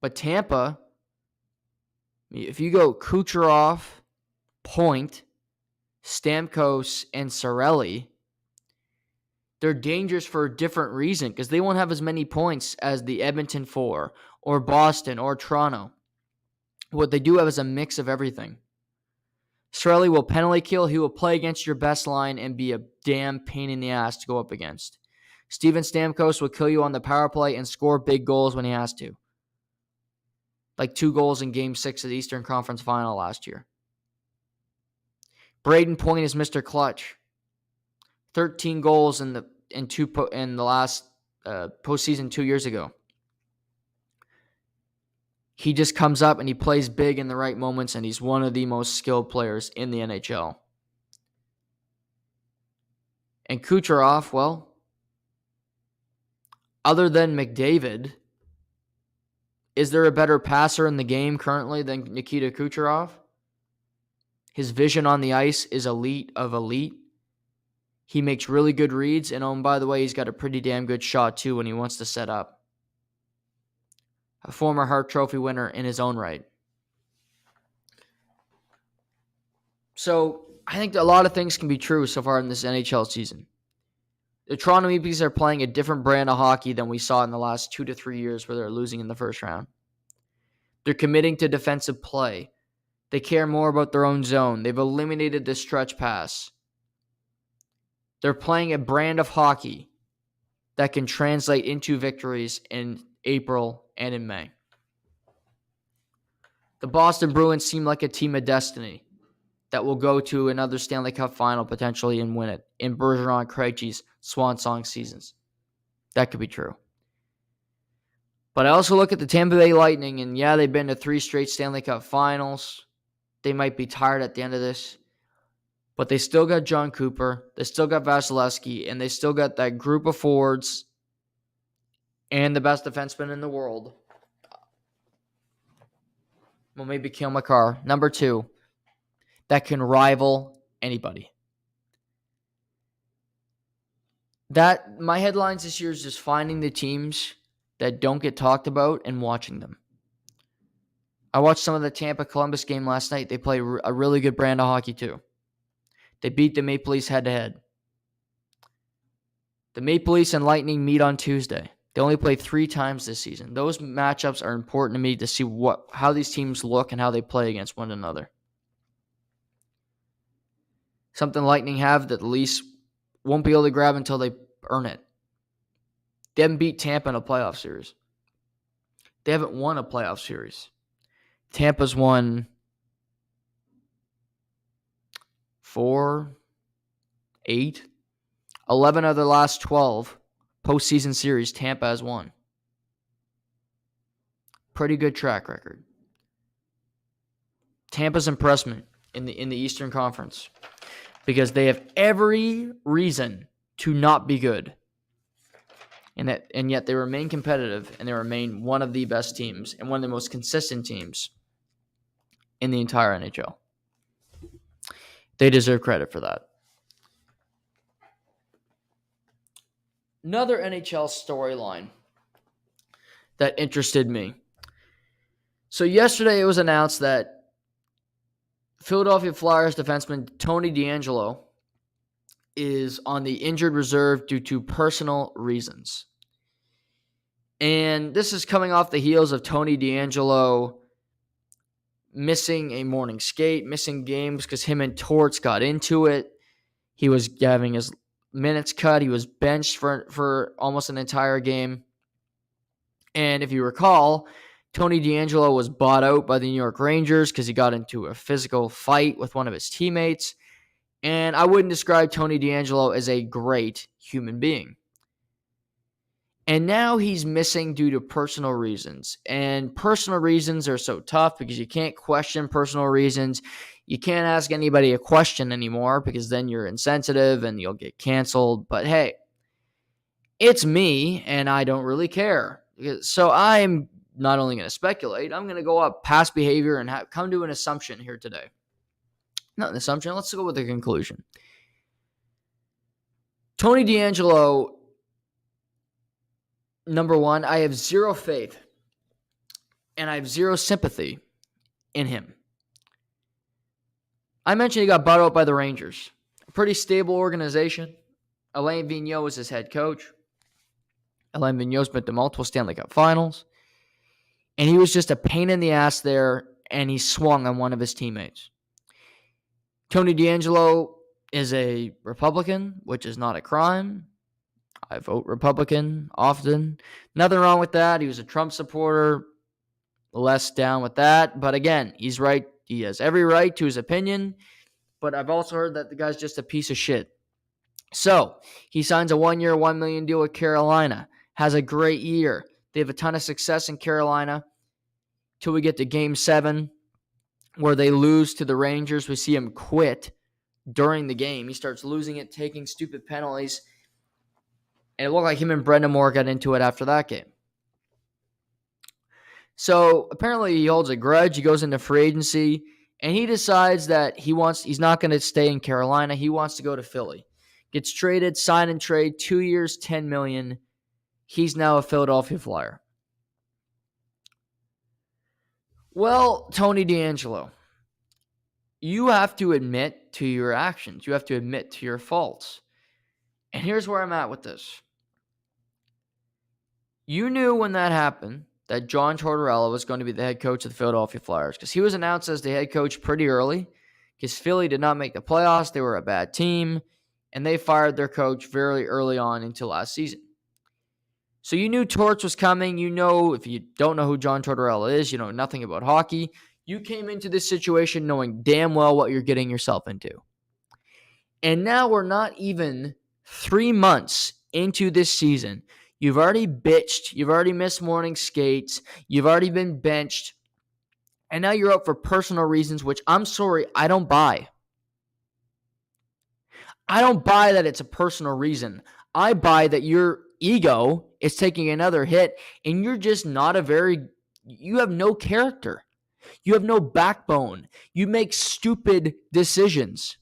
But Tampa, if you go Kucherov, Point, Stamkos, and Cirelli, they're dangerous for a different reason because they won't have as many points as the Edmonton four or Boston or Toronto. What they do have is a mix of everything. Cirelli will penalty kill. He will play against your best line and be a damn pain in the ass to go up against. Steven Stamkos will kill you on the power play and score big goals when he has to. Like 2 goals in Game 6 of the Eastern Conference Final last year. Braden Point is Mr. Clutch. 13 goals in the last postseason 2 years ago. He just comes up and he plays big in the right moments, and he's one of the most skilled players in the NHL. And Kucherov, well, other than McDavid, is there a better passer in the game currently than Nikita Kucherov? His vision on the ice is elite of elite. He makes really good reads, and by the way, he's got a pretty damn good shot too when he wants to set up. A former Hart Trophy winner in his own right. So I think a lot of things can be true so far in this NHL season. The Toronto Maple Leafs are playing a different brand of hockey than we saw in the last 2 to 3 years where they're losing in the first round. They're committing to defensive play. They care more about their own zone. They've eliminated the stretch pass. They're playing a brand of hockey that can translate into victories in April and in May. The Boston Bruins seem like a team of destiny that will go to another Stanley Cup final potentially and win it in Bergeron Krejci's swan song seasons. That could be true. But I also look at the Tampa Bay Lightning, and yeah, they've been to 3 straight Stanley Cup finals. They might be tired at the end of this. But they still got John Cooper. They still got Vasilevsky. And they still got that group of forwards and the best defenseman in the world. Well, maybe Cale Makar. Number 2. That can rival anybody. My headlines this year is just finding the teams that don't get talked about and watching them. I watched some of the Tampa-Columbus game last night. They play a really good brand of hockey too. They beat the Maple Leafs head-to-head. The Maple Leafs and Lightning meet on Tuesday. They only play 3 times this season. Those matchups are important to me to see how these teams look and how they play against one another. Something Lightning have that the Leafs won't be able to grab until they earn it. They haven't beat Tampa in a playoff series. They haven't won a playoff series. Tampa's won 4, 8, 11 of their last 12 postseason series. Tampa has won. Pretty good track record. Tampa's impressed me in the Eastern Conference because they have every reason to not be good. And yet they remain competitive, and they remain one of the best teams and one of the most consistent teams in the entire NHL. They deserve credit for that. Another NHL storyline that interested me. So yesterday it was announced that Philadelphia Flyers defenseman Tony DeAngelo is on the injured reserve due to personal reasons. And this is coming off the heels of Tony DeAngelo missing a morning skate, missing games because him and Torts got into it. He was having his minutes cut. He was benched for almost an entire game. And if you recall, Tony DeAngelo was bought out by the New York Rangers because he got into a physical fight with one of his teammates. And I wouldn't describe Tony DeAngelo as a great human being. And now he's missing due to personal reasons. And personal reasons are so tough because you can't question personal reasons. You can't ask anybody a question anymore because then you're insensitive and you'll get canceled. But hey, it's me and I don't really care. So I'm not only going to speculate, I'm going to go up past behavior and come to an assumption here today. Not an assumption. Let's go with a conclusion. Tony DeAngelo, number one, I have zero faith and I have zero sympathy in him. I mentioned he got bought out by the Rangers. A pretty stable organization. Alain Vigneault was his head coach. Alain Vigneault's been to multiple Stanley Cup finals. And he was just a pain in the ass there, and he swung on one of his teammates. Tony DeAngelo is a Republican, which is not a crime. I vote Republican often. Nothing wrong with that. He was a Trump supporter. Less down with that. But again, he's right. He has every right to his opinion. But I've also heard that the guy's just a piece of shit. So he signs a 1-year, $1 million deal with Carolina. Has a great year. They have a ton of success in Carolina till we get to Game 7 where they lose to the Rangers. We see him quit during the game. He starts losing it, taking stupid penalties. And it looked like him and Brendan Moore got into it after that game. So apparently he holds a grudge. He goes into free agency, and he decides that he's not going to stay in Carolina. He wants to go to Philly. Gets traded, sign and trade, 2 years, $10 million. He's now a Philadelphia Flyer. Well, Tony DeAngelo, you have to admit to your actions. You have to admit to your faults. And here's where I'm at with this. You knew when that happened that John Tortorella was going to be the head coach of the Philadelphia Flyers because he was announced as the head coach pretty early because Philly did not make the playoffs. They were a bad team, and they fired their coach very early on into last season. So you knew Torts was coming. You know, if you don't know who John Tortorella is, you know nothing about hockey. You came into this situation knowing damn well what you're getting yourself into. And now we're not even 3 months into this season. You've already bitched. You've already missed morning skates. You've already been benched. And now you're out for personal reasons, which I'm sorry, I don't buy. I don't buy that it's a personal reason. I buy that your ego is taking another hit and you're just you have no character. You have no backbone. You make stupid decisions.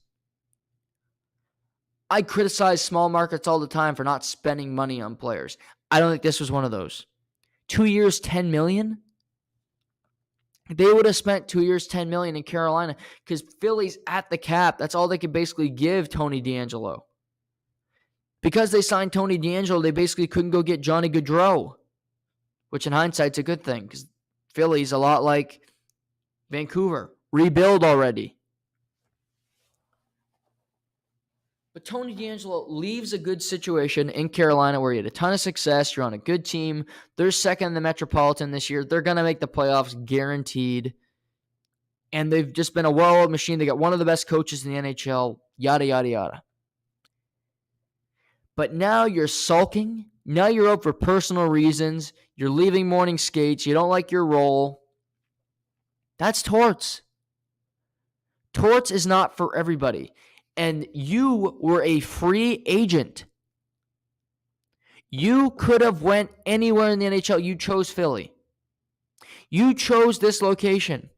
I criticize small markets all the time for not spending money on players. I don't think this was one of those. 2 years, $10 million? They would have spent 2 years, $10 million in Carolina because Philly's at the cap. That's all they could basically give Tony DeAngelo. Because they signed Tony DeAngelo, they basically couldn't go get Johnny Gaudreau, which in hindsight's a good thing because Philly's a lot like Vancouver. Rebuild already. But Tony DeAngelo leaves a good situation in Carolina where he had a ton of success. You're on a good team. They're second in the Metropolitan this year. They're going to make the playoffs guaranteed. And they've just been a well-oiled machine. They got one of the best coaches in the NHL, yada, yada, yada. But now you're sulking. Now you're out for personal reasons. You're leaving morning skates. You don't like your role. That's Torts. Torts is not for everybody. And you were a free agent. You could have went anywhere in the NHL. You chose Philly. You chose this location.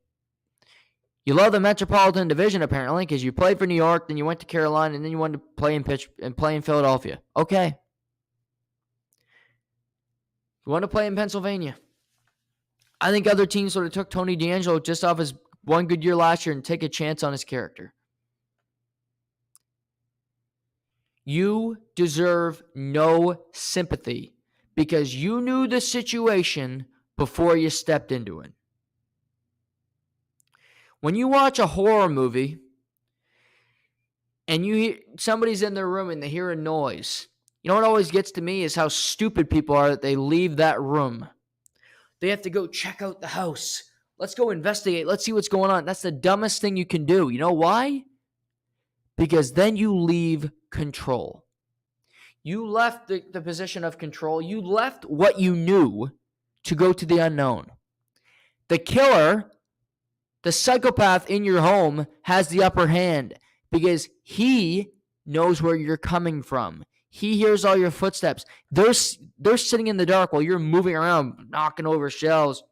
You love the Metropolitan Division apparently because you played for New York, then you went to Carolina, and then you wanted to play in Philadelphia. Okay. You want to play in Pennsylvania. I think other teams sort of took Tony DeAngelo just off his one good year last year and take a chance on his character. You deserve no sympathy because you knew the situation before you stepped into it. When you watch a horror movie and somebody's in their room and they hear a noise, you know what always gets to me is how stupid people are that they leave that room. They have to go check out the house. Let's go investigate. Let's see what's going on. That's the dumbest thing you can do. You know why? Because then you leave control. You left the position of control. You left what you knew to go to the unknown. The killer, the psychopath in your home, has the upper hand because he knows where you're coming from. He hears all your footsteps. They're sitting in the dark while you're moving around, knocking over shelves,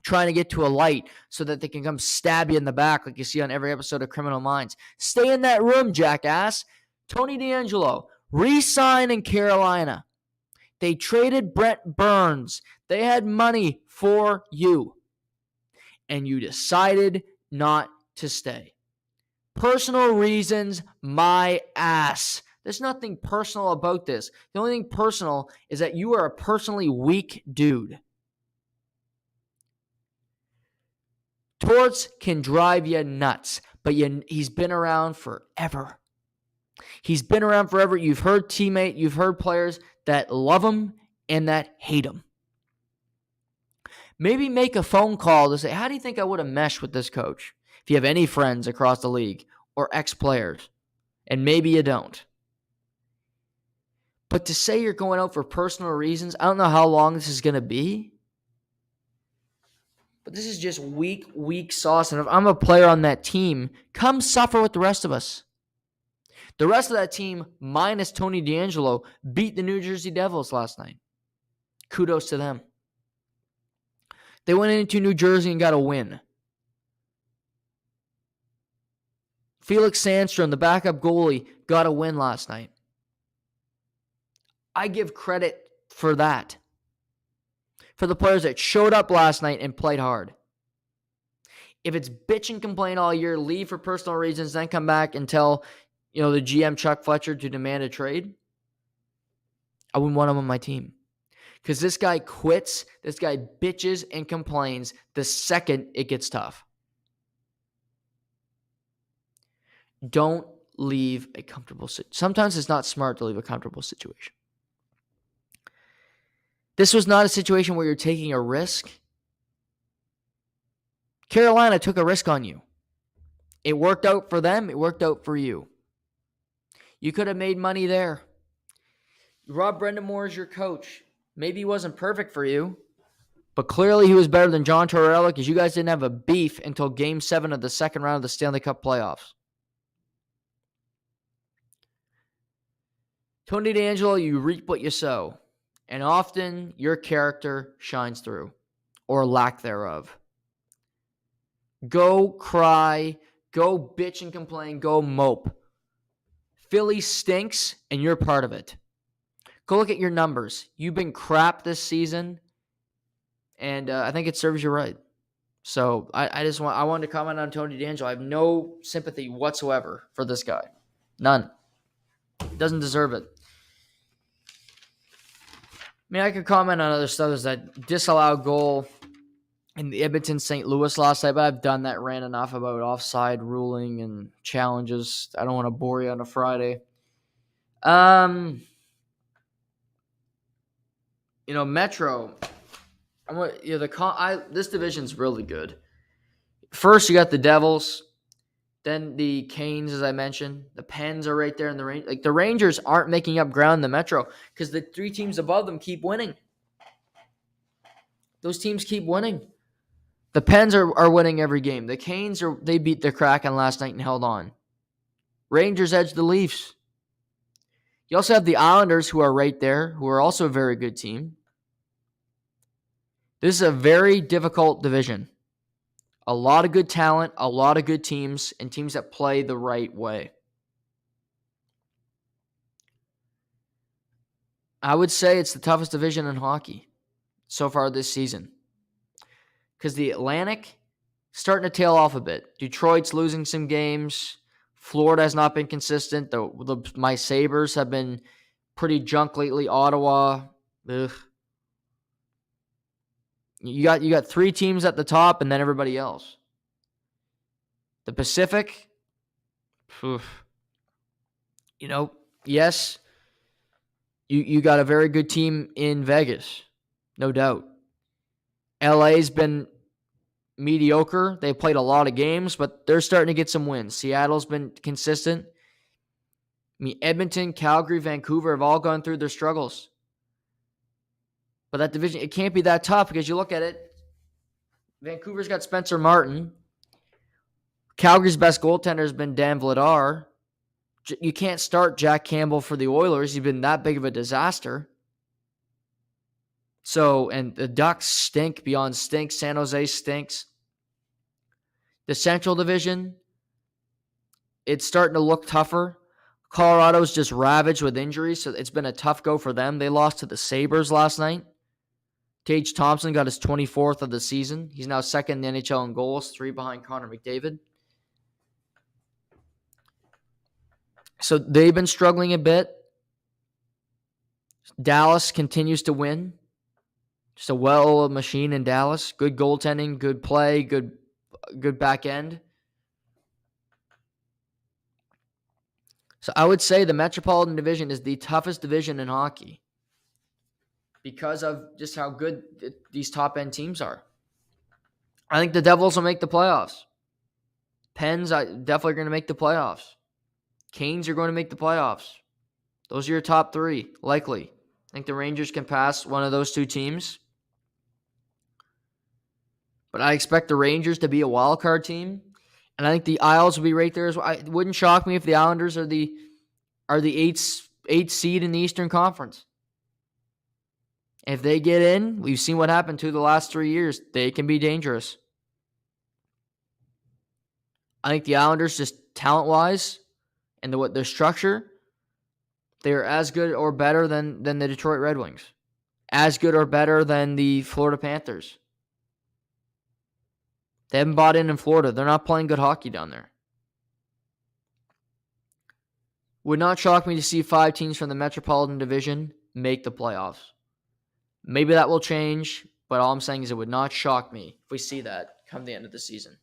trying to get to a light so that they can come stab you in the back like you see on every episode of Criminal Minds. Stay in that room, jackass. Tony DeAngelo, re-sign in Carolina. They traded Brent Burns. They had money for you. And you decided not to stay. Personal reasons, my ass. There's nothing personal about this. The only thing personal is that you are a personally weak dude. Torts can drive you nuts, but he's been around forever. He's been around forever. You've heard you've heard players that love him and that hate him. Maybe make a phone call to say, how do you think I would have meshed with this coach? If you have any friends across the league or ex-players, and maybe you don't. But to say you're going out for personal reasons, I don't know how long this is going to be. But this is just weak sauce. And if I'm a player on that team, come suffer with the rest of us. The rest of that team, minus Tony DeAngelo, beat the New Jersey Devils last night. Kudos to them. They went into New Jersey and got a win. Felix Sandstrom, the backup goalie, got a win last night. I give credit for that. For the players that showed up last night and played hard. If it's bitch and complain all year, leave for personal reasons, then come back and tell, the GM Chuck Fletcher to demand a trade, I wouldn't want him on my team. Because this guy quits, this guy bitches and complains the second it gets tough. Don't leave a comfortable situation. Sometimes it's not smart to leave a comfortable situation. This was not a situation where you're taking a risk. Carolina took a risk on you. It worked out for them. It worked out for you. You could have made money there. Rob Brendamore is your coach. Maybe he wasn't perfect for you, but clearly he was better than John Tortorella because you guys didn't have a beef until Game 7 of the second round of the Stanley Cup playoffs. Tony DeAngelo, you reap what you sow. And often your character shines through, or lack thereof. Go cry, go bitch and complain, go mope. Philly stinks, and you're part of it. Go look at your numbers. You've been crap this season, and I think it serves you right. So I wanted to comment on Tony DeAngelo. I have no sympathy whatsoever for this guy. None. Doesn't deserve it. I could comment on other stuff. There's that disallowed goal in the Edmonton-St. Louis last night, but I've done that rant enough about offside ruling and challenges. I don't want to bore you on a Friday. Metro. This division's really good. First, you got the Devils. Then the Canes, as I mentioned. The Pens are right there in the range. Like, the Rangers aren't making up ground in the Metro because the three teams above them keep winning. Those teams keep winning. The Pens are winning every game. The Canes, they beat the Kraken last night and held on. Rangers edged the Leafs. You also have the Islanders, who are right there, who are also a very good team. This is a very difficult division. A lot of good talent, a lot of good teams, and teams that play the right way. I would say it's the toughest division in hockey so far this season. Because the Atlantic starting to tail off a bit. Detroit's losing some games. Florida has not been consistent. My Sabres have been pretty junk lately. Ottawa, ugh. You got three teams at the top and then everybody else. The Pacific, yes, you got a very good team in Vegas, no doubt. LA's been mediocre. They played a lot of games, but they're starting to get some wins. Seattle's been consistent. I mean, Edmonton, Calgary, Vancouver have all gone through their struggles. But that division, it can't be that tough because you look at it, Vancouver's got Spencer Martin. Calgary's best goaltender has been Dan Vladar. You can't start Jack Campbell for the Oilers. He's been that big of a disaster. So, and the Ducks stink beyond stink. San Jose stinks. The Central Division, it's starting to look tougher. Colorado's just ravaged with injuries, so it's been a tough go for them. They lost to the Sabres last night. Tage Thompson got his 24th of the season. He's now second in the NHL in goals, 3 behind Connor McDavid. So they've been struggling a bit. Dallas continues to win. Just a well-oiled machine in Dallas. Good goaltending, good play, good back end. So I would say the Metropolitan Division is the toughest division in hockey because of just how good these top-end teams are. I think the Devils will make the playoffs. Pens definitely going to make the playoffs. Canes are going to make the playoffs. Those are your top 3, likely. I think the Rangers can pass one of those 2 teams. But I expect the Rangers to be a wild card team. And I think the Isles will be right there as well. It wouldn't shock me if the Islanders are the 8th seed in the Eastern Conference. If they get in, we've seen what happened to the last 3 years. They can be dangerous. I think the Islanders, just talent-wise and their structure, they are as good or better than the Detroit Red Wings. As good or better than the Florida Panthers. They haven't bought in Florida. They're not playing good hockey down there. Would not shock me to see 5 teams from the Metropolitan Division make the playoffs. Maybe that will change, but all I'm saying is it would not shock me if we see that come the end of the season.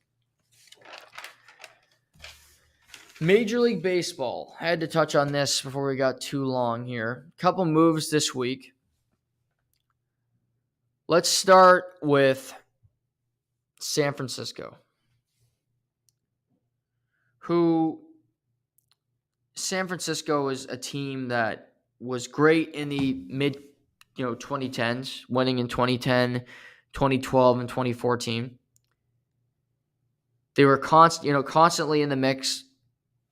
Major League Baseball. I had to touch on this before we got too long here. A couple moves this week. Let's start with San Francisco. San Francisco is a team that was great in the mid 2010s, winning in 2010, 2012, and 2014. They were constantly in the mix.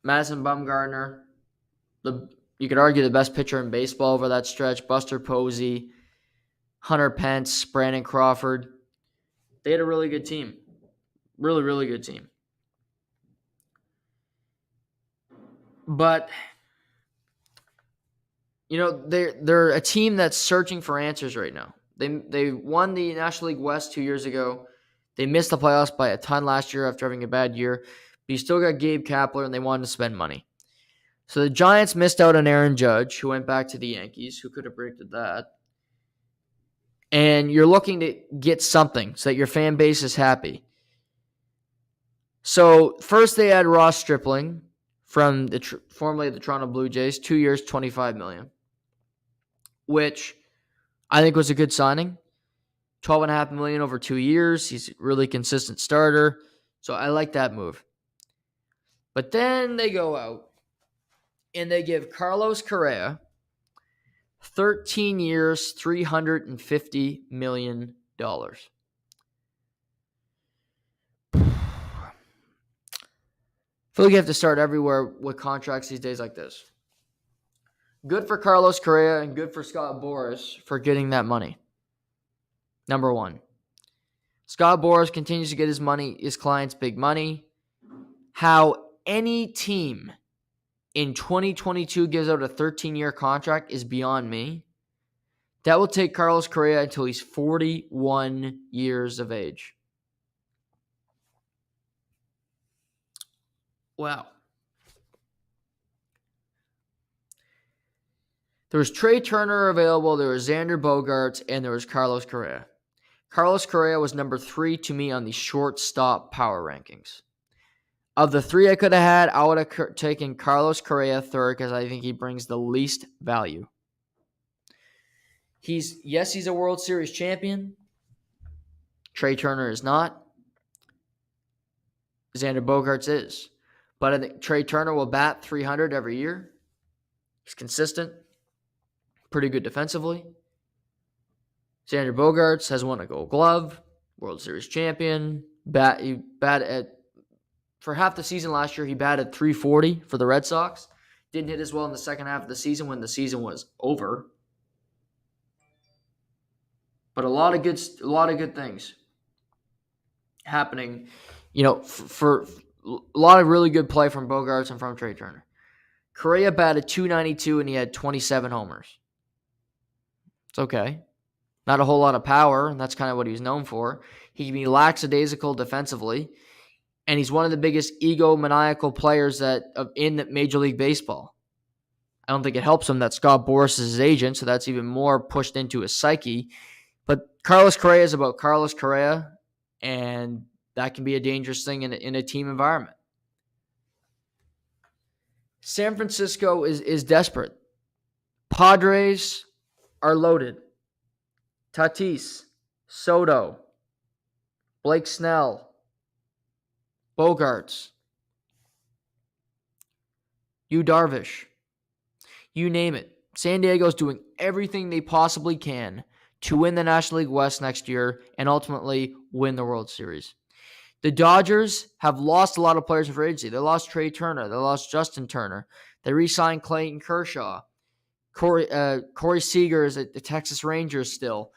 Madison Bumgarner, you could argue the best pitcher in baseball over that stretch. Buster Posey, Hunter Pence, Brandon Crawford. They had a really good team. Really, really good team. But, they're a team that's searching for answers right now. They won the National League West 2 years ago. They missed the playoffs by a ton last year after having a bad year. But you still got Gabe Kapler, and they wanted to spend money. So the Giants missed out on Aaron Judge, who went back to the Yankees. Who could have predicted that? And you're looking to get something so that your fan base is happy. So first they had Ross Stripling from formerly the Toronto Blue Jays, 2 years, $25 million, which I think was a good signing. $12.5 million over 2 years. He's a really consistent starter. So I like that move. But then they go out and they give Carlos Correa 13 years, $350 million. I feel like you have to start everywhere with contracts these days like this. Good for Carlos Correa and good for Scott Boras for getting that money. Number one. Scott Boras continues to get his clients big money. How any team in 2022 gives out a 13-year contract is beyond me. That will take Carlos Correa until he's 41 years of age. Wow. There was Trey Turner available, there was Xander Bogaerts, and there was Carlos Correa. Carlos Correa was number 3 to me on the shortstop power rankings. Of the 3 I could have had, I would have taken Carlos Correa third because I think he brings the least value. He's a World Series champion. Trey Turner is not. Xander Bogaerts is. But I think Trey Turner will bat 300 every year. He's consistent. Pretty good defensively. Xander Bogaerts has won a Gold Glove, World Series champion. For half the season last year, he batted 340 for the Red Sox. Didn't hit as well in the second half of the season when the season was over. But a lot of good things happening. For a lot of really good play from Bogaerts and from Trey Turner. Correa batted 292 and he had 27 homers. It's okay. Not a whole lot of power, and that's kind of what he's known for. He can be lackadaisical defensively, and he's one of the biggest egomaniacal players in Major League Baseball. I don't think it helps him that Scott Boras is his agent, so that's even more pushed into his psyche. But Carlos Correa is about Carlos Correa, and that can be a dangerous thing in a team environment. San Francisco is desperate. Padres are loaded. Tatis, Soto, Blake Snell, Bogaerts, Yu Darvish, you name it. San Diego's doing everything they possibly can to win the National League West next year and ultimately win the World Series. The Dodgers have lost a lot of players in free agency. They lost Trey Turner. They lost Justin Turner. They re-signed Clayton Kershaw. Corey Seager is at the Texas Rangers still.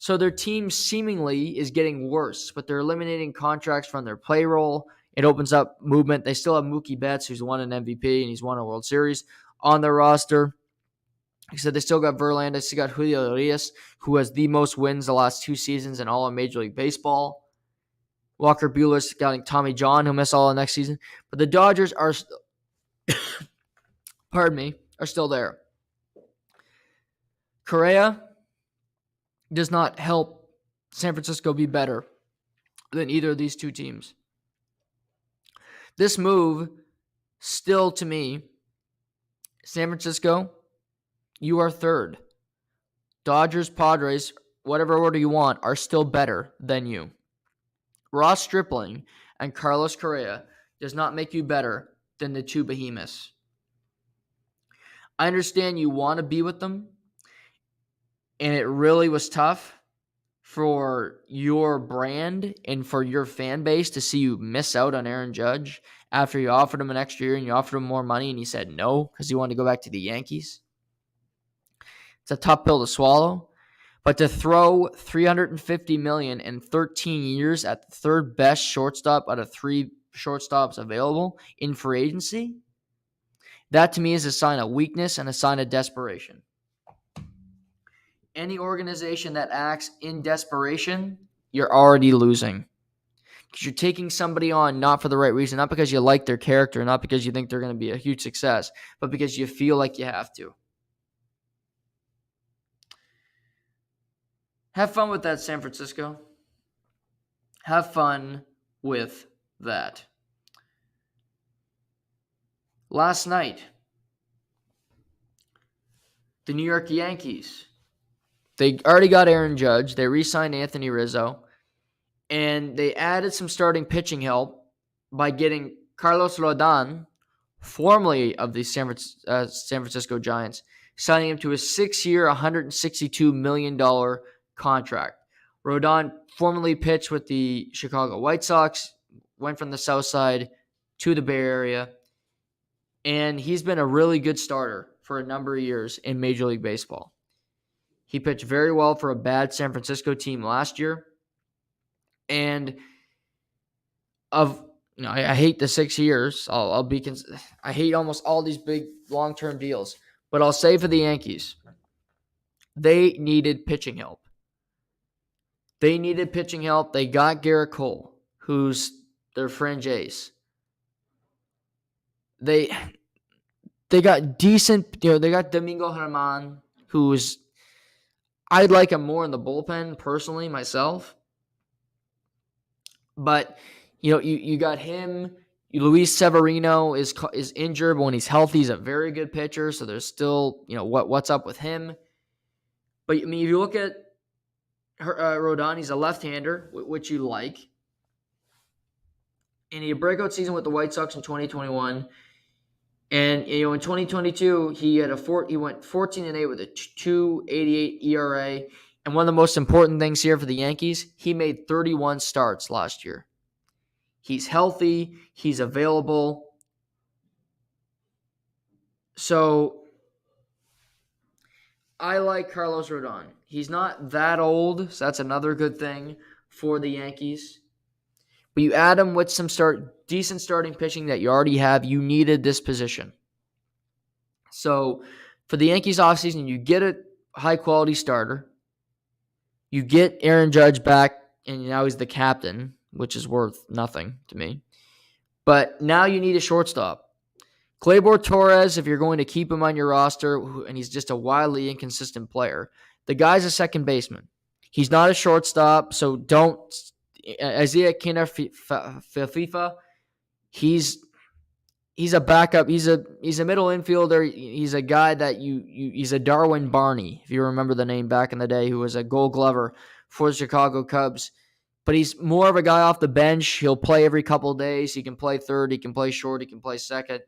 So their team seemingly is getting worse, but they're eliminating contracts from their payroll. It opens up movement. They still have Mookie Betts, who's won an MVP and he's won a World Series, on their roster. Like I said, they still got Verlander. They still got Julio Urias, who has the most wins the last 2 seasons in all of Major League Baseball. Walker Buehler's got Tommy John, who'll miss all of next season. But the Dodgers are, are still there. Correa does not help San Francisco be better than either of these two teams. This move, still to me, San Francisco, you are third. Dodgers, Padres, whatever order you want, are still better than you. Ross Stripling and Carlos Correa does not make you better than the two behemoths. I understand you want to be with them, and it really was tough for your brand and for your fan base to see you miss out on Aaron Judge after you offered him an extra year and you offered him more money and he said no because he wanted to go back to the Yankees. It's a tough pill to swallow. But to throw $350 million in 13 years at the third best shortstop out of 3 shortstops available in free agency, that to me is a sign of weakness and a sign of desperation. Any organization that acts in desperation, you're already losing. Because you're taking somebody on not for the right reason, not because you like their character, not because you think they're going to be a huge success, but because you feel like you have to. Have fun with that, San Francisco. Have fun with that. Last night, the New York Yankees, they already got Aaron Judge. They re-signed Anthony Rizzo. And they added some starting pitching help by getting Carlos Rodon, formerly of the San Francisco Giants, signing him to a 6-year, $162 million contract. Rodon formerly pitched with the Chicago White Sox, went from the South Side to the Bay Area, and he's been a really good starter for a number of years in Major League Baseball. He pitched very well for a bad San Francisco team last year, and I hate the 6 years. I hate almost all these big long-term deals, but I'll say for the Yankees, they needed pitching help. They got Garrett Cole, who's their fringe ace. They got decent, they got Domingo Germán, who's, I'd like him more in the bullpen personally myself. But, you got him. Luis Severino is injured, but when he's healthy, he's a very good pitcher. So there's still, what's up with him. But, if you look at Rodon. He's a left-hander, which you like. And he had a breakout season with the White Sox in 2021. And in 2022, he went 14-8 with a 2.88 ERA. And one of the most important things here for the Yankees, he made 31 starts last year. He's healthy. He's available. So I like Carlos Rodon. He's not that old, so that's another good thing for the Yankees. But you add him with some decent starting pitching that you already have. You needed this position. So for the Yankees offseason, you get a high-quality starter. You get Aaron Judge back, and now he's the captain, which is worth nothing to me. But now you need a shortstop. Gleyber Torres, if you're going to keep him on your roster, and he's just a wildly inconsistent player, the guy's a second baseman. He's not a shortstop, so don't. Isaiah Kinner FIFA, he's a backup. He's a middle infielder. He's a guy that he's a Darwin Barney, if you remember the name back in the day, who was a Gold Glover for the Chicago Cubs. But he's more of a guy off the bench. He'll play every couple of days. He can play third. He can play short. He can play second.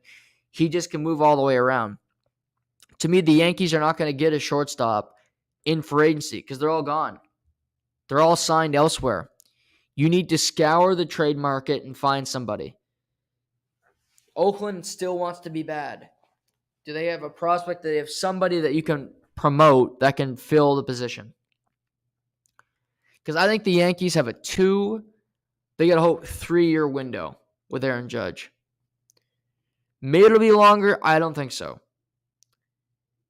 He just can move all the way around. To me, the Yankees are not going to get a shortstop in free agency because they're all gone. They're all signed elsewhere. You need to scour the trade market and find somebody. Oakland still wants to be bad. Do they have a prospect? Do they have somebody that you can promote that can fill the position? Because I think the Yankees have they got a whole 3-year window with Aaron Judge. Maybe it'll be longer. I don't think so.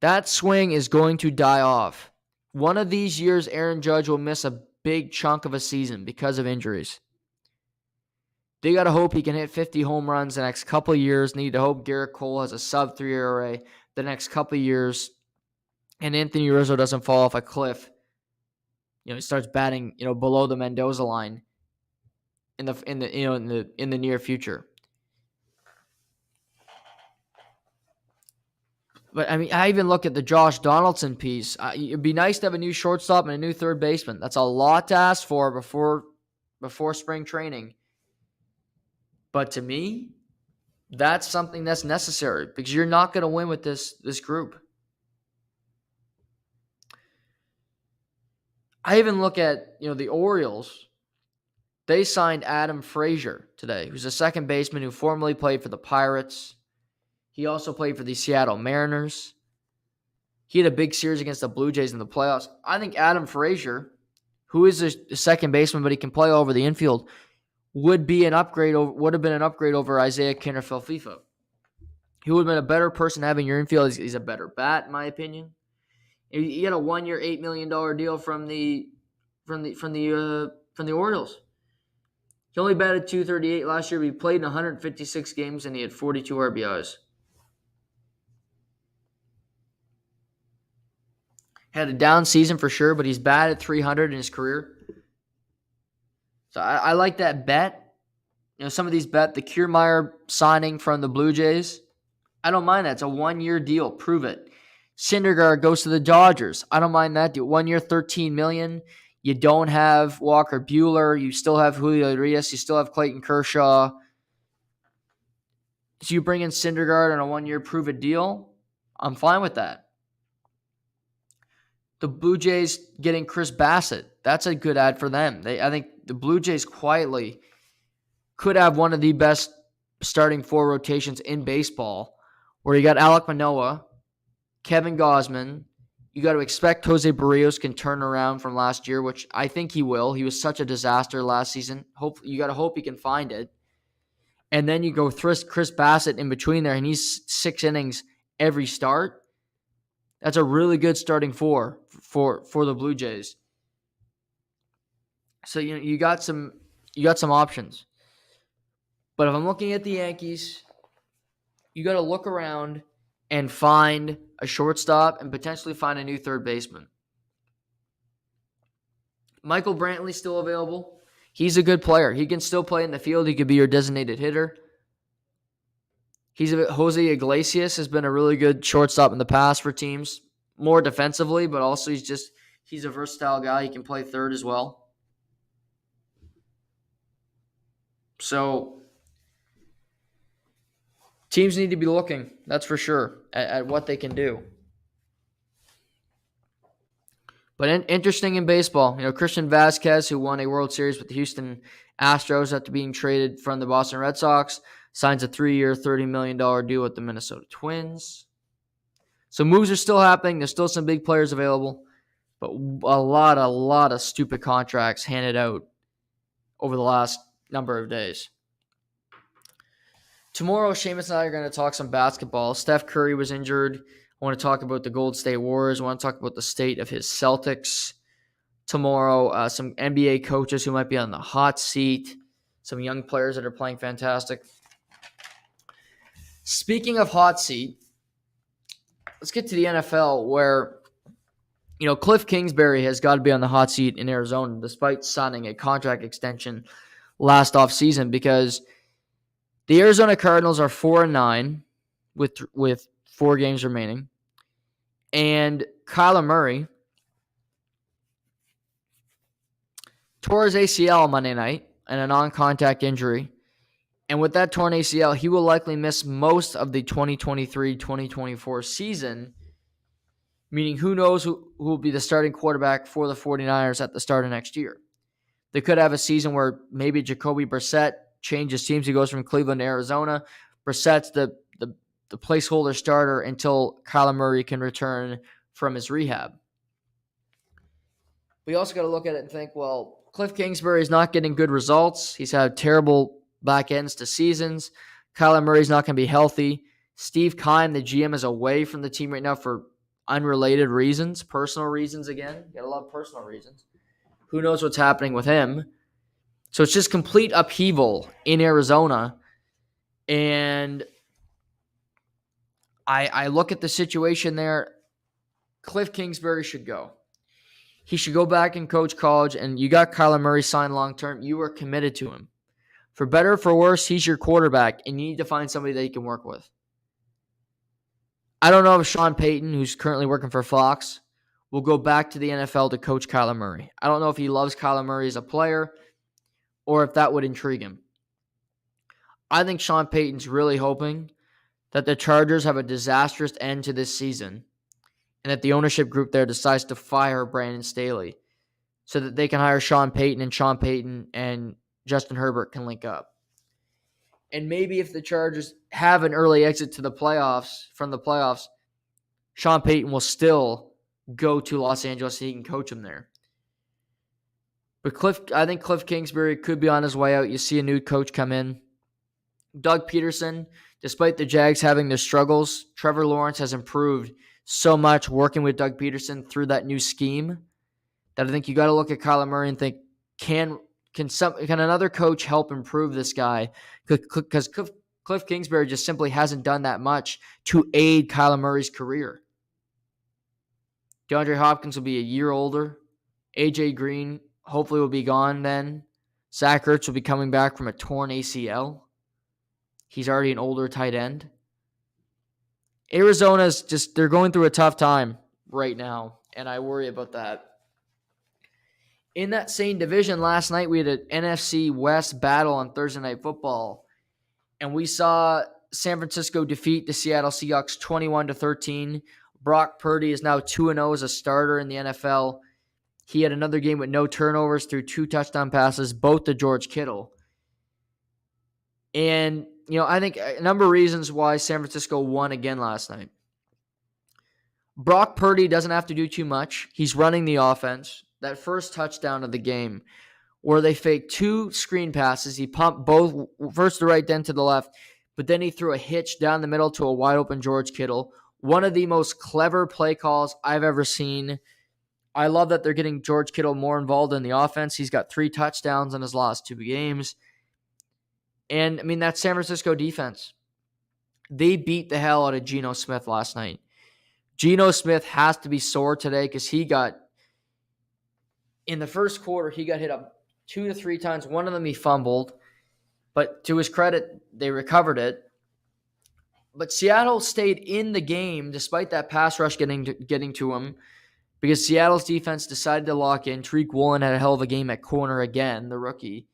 That swing is going to die off. One of these years, Aaron Judge will miss a big chunk of a season because of injuries. They got to hope he can hit 50 home runs the next couple of years. Need to hope Garrett Cole has a sub-3 ERA the next couple of years. And Anthony Rizzo doesn't fall off a cliff. He starts batting, below the Mendoza line in the near future. But I even look at the Josh Donaldson piece. It'd be nice to have a new shortstop and a new third baseman. That's a lot to ask for before spring training. But to me, that's something that's necessary because you're not going to win with this group. I even look at, the Orioles. They signed Adam Frazier today, who's a second baseman who formerly played for the Pirates. He also played for the Seattle Mariners. He had a big series against the Blue Jays in the playoffs. I think Adam Frazier, who is a second baseman, but he can play over the infield, would have been an upgrade over Isaiah Kinner FIFA. He would have been a better person having your infield. He's a better bat, in my opinion. He had a 1-year, $8 million deal from the Orioles. He only batted .238 last year, but he played in 156 games and he had 42 RBIs. Had a down season for sure, but he's batted .300 in his career. So I like that bet. Some of these bet, the Kiermaier signing from the Blue Jays, I don't mind that. It's a 1-year deal. Prove it. Syndergaard goes to the Dodgers. I don't mind that deal. 1 year, $13 million. You don't have Walker Buehler. You still have Julio Urias. You still have Clayton Kershaw. So you bring in Syndergaard on a 1-year prove-it deal. I'm fine with that. The Blue Jays getting Chris Bassett. That's a good ad for them. I think the Blue Jays quietly could have one of the best starting 4 rotations in baseball, where you got Alek Manoah, Kevin Gausman. You got to expect Jose Barrios can turn around from last year, which I think he will. He was such a disaster last season. You got to hope he can find it. And then you go Chris Bassett in between there, and he's 6 innings every start. That's a really good starting 4 for the Blue Jays. So you got some options. But if I'm looking at the Yankees, you got to look around and find a shortstop and potentially find a new third baseman. Michael Brantley's still available. He's a good player. He can still play in the field. He could be your designated hitter. Jose Iglesias has been a really good shortstop in the past for teams, more defensively, but also he's He's a versatile guy. He can play third as well. So teams need to be looking, that's for sure, at what they can do. But interesting in baseball, Christian Vasquez, who won a World Series with the Houston Astros after being traded from the Boston Red Sox, signs a 3-year, $30 million deal with the Minnesota Twins. So moves are still happening. There's still some big players available, but a lot of stupid contracts handed out over the last number of days. Tomorrow, Seamus and I are going to talk some basketball. Steph Curry was injured. I want to talk about the Golden State Warriors. I want to talk about the state of his Celtics. Tomorrow, some NBA coaches who might be on the hot seat. Some young players that are playing fantastic. Speaking of hot seat, let's get to the NFL where, Cliff Kingsbury has got to be on the hot seat in Arizona despite signing a contract extension last offseason because the Arizona Cardinals are 4-9 with 4 games remaining. And Kyler Murray tore his ACL Monday night and a non-contact injury. And with that torn ACL, he will likely miss most of the 2023-2024 season, meaning who knows who will be the starting quarterback for the 49ers at the start of next year. They could have a season where maybe Jacoby Brissett changes teams. He goes from Cleveland to Arizona. Brissett's the placeholder starter until Kyler Murray can return from his rehab. We also got to look at it and think, well, Cliff Kingsbury is not getting good results. He's had terrible back ends to seasons. Kyler Murray's not going to be healthy. Steve Keim, the GM, is away from the team right now for unrelated reasons, personal reasons again. You got to love personal reasons. Who knows what's happening with him? So it's just complete upheaval in Arizona. And I look at the situation there. Cliff Kingsbury should go. He should go back and coach college, and you got Kyler Murray signed long-term. You are committed to him. For better or for worse, he's your quarterback, and you need to find somebody that you can work with. I don't know if Sean Payton, who's currently working for Fox, will go back to the NFL to coach Kyler Murray. I don't know if he loves Kyler Murray as a player or if that would intrigue him. I think Sean Payton's really hoping that the Chargers have a disastrous end to this season and that the ownership group there decides to fire Brandon Staley so that they can hire Sean Payton and Justin Herbert can link up. And maybe if the Chargers have an early exit to the playoffs, Sean Payton will still go to Los Angeles and he can coach him there. But I think Cliff Kingsbury could be on his way out. You see a new coach come in. Doug Peterson, despite the Jags having their struggles, Trevor Lawrence has improved so much working with Doug Peterson through that new scheme that I think you got to look at Kyler Murray and think, can another coach help improve this guy? Because Cliff Kingsbury just simply hasn't done that much to aid Kyler Murray's career. DeAndre Hopkins will be a year older. AJ Green hopefully will be gone then. Zach Ertz will be coming back from a torn ACL. He's already an older tight end. Arizona's they're going through a tough time right now, and I worry about that. In that same division last night, we had an NFC West battle on Thursday Night Football, and we saw San Francisco defeat the Seattle Seahawks 21-13. Brock Purdy is now 2-0 as a starter in the NFL. He had another game with no turnovers through 2 touchdown passes, both to George Kittle. And, I think a number of reasons why San Francisco won again last night. Brock Purdy doesn't have to do too much. He's running the offense. That first touchdown of the game where they faked 2 screen passes. He pumped both, first to the right, then to the left, but then he threw a hitch down the middle to a wide open George Kittle. One of the most clever play calls I've ever seen. I love that they're getting George Kittle more involved in the offense. He's got 3 touchdowns in his last 2 games. And, that San Francisco defense, they beat the hell out of Geno Smith last night. Geno Smith has to be sore today because in the first quarter, he got hit up 2 to 3 times. One of them he fumbled, but to his credit, they recovered it. But Seattle stayed in the game despite that pass rush getting to him. because Seattle's defense decided to lock in. Tariq Woolen had a hell of a game at corner again, the rookie.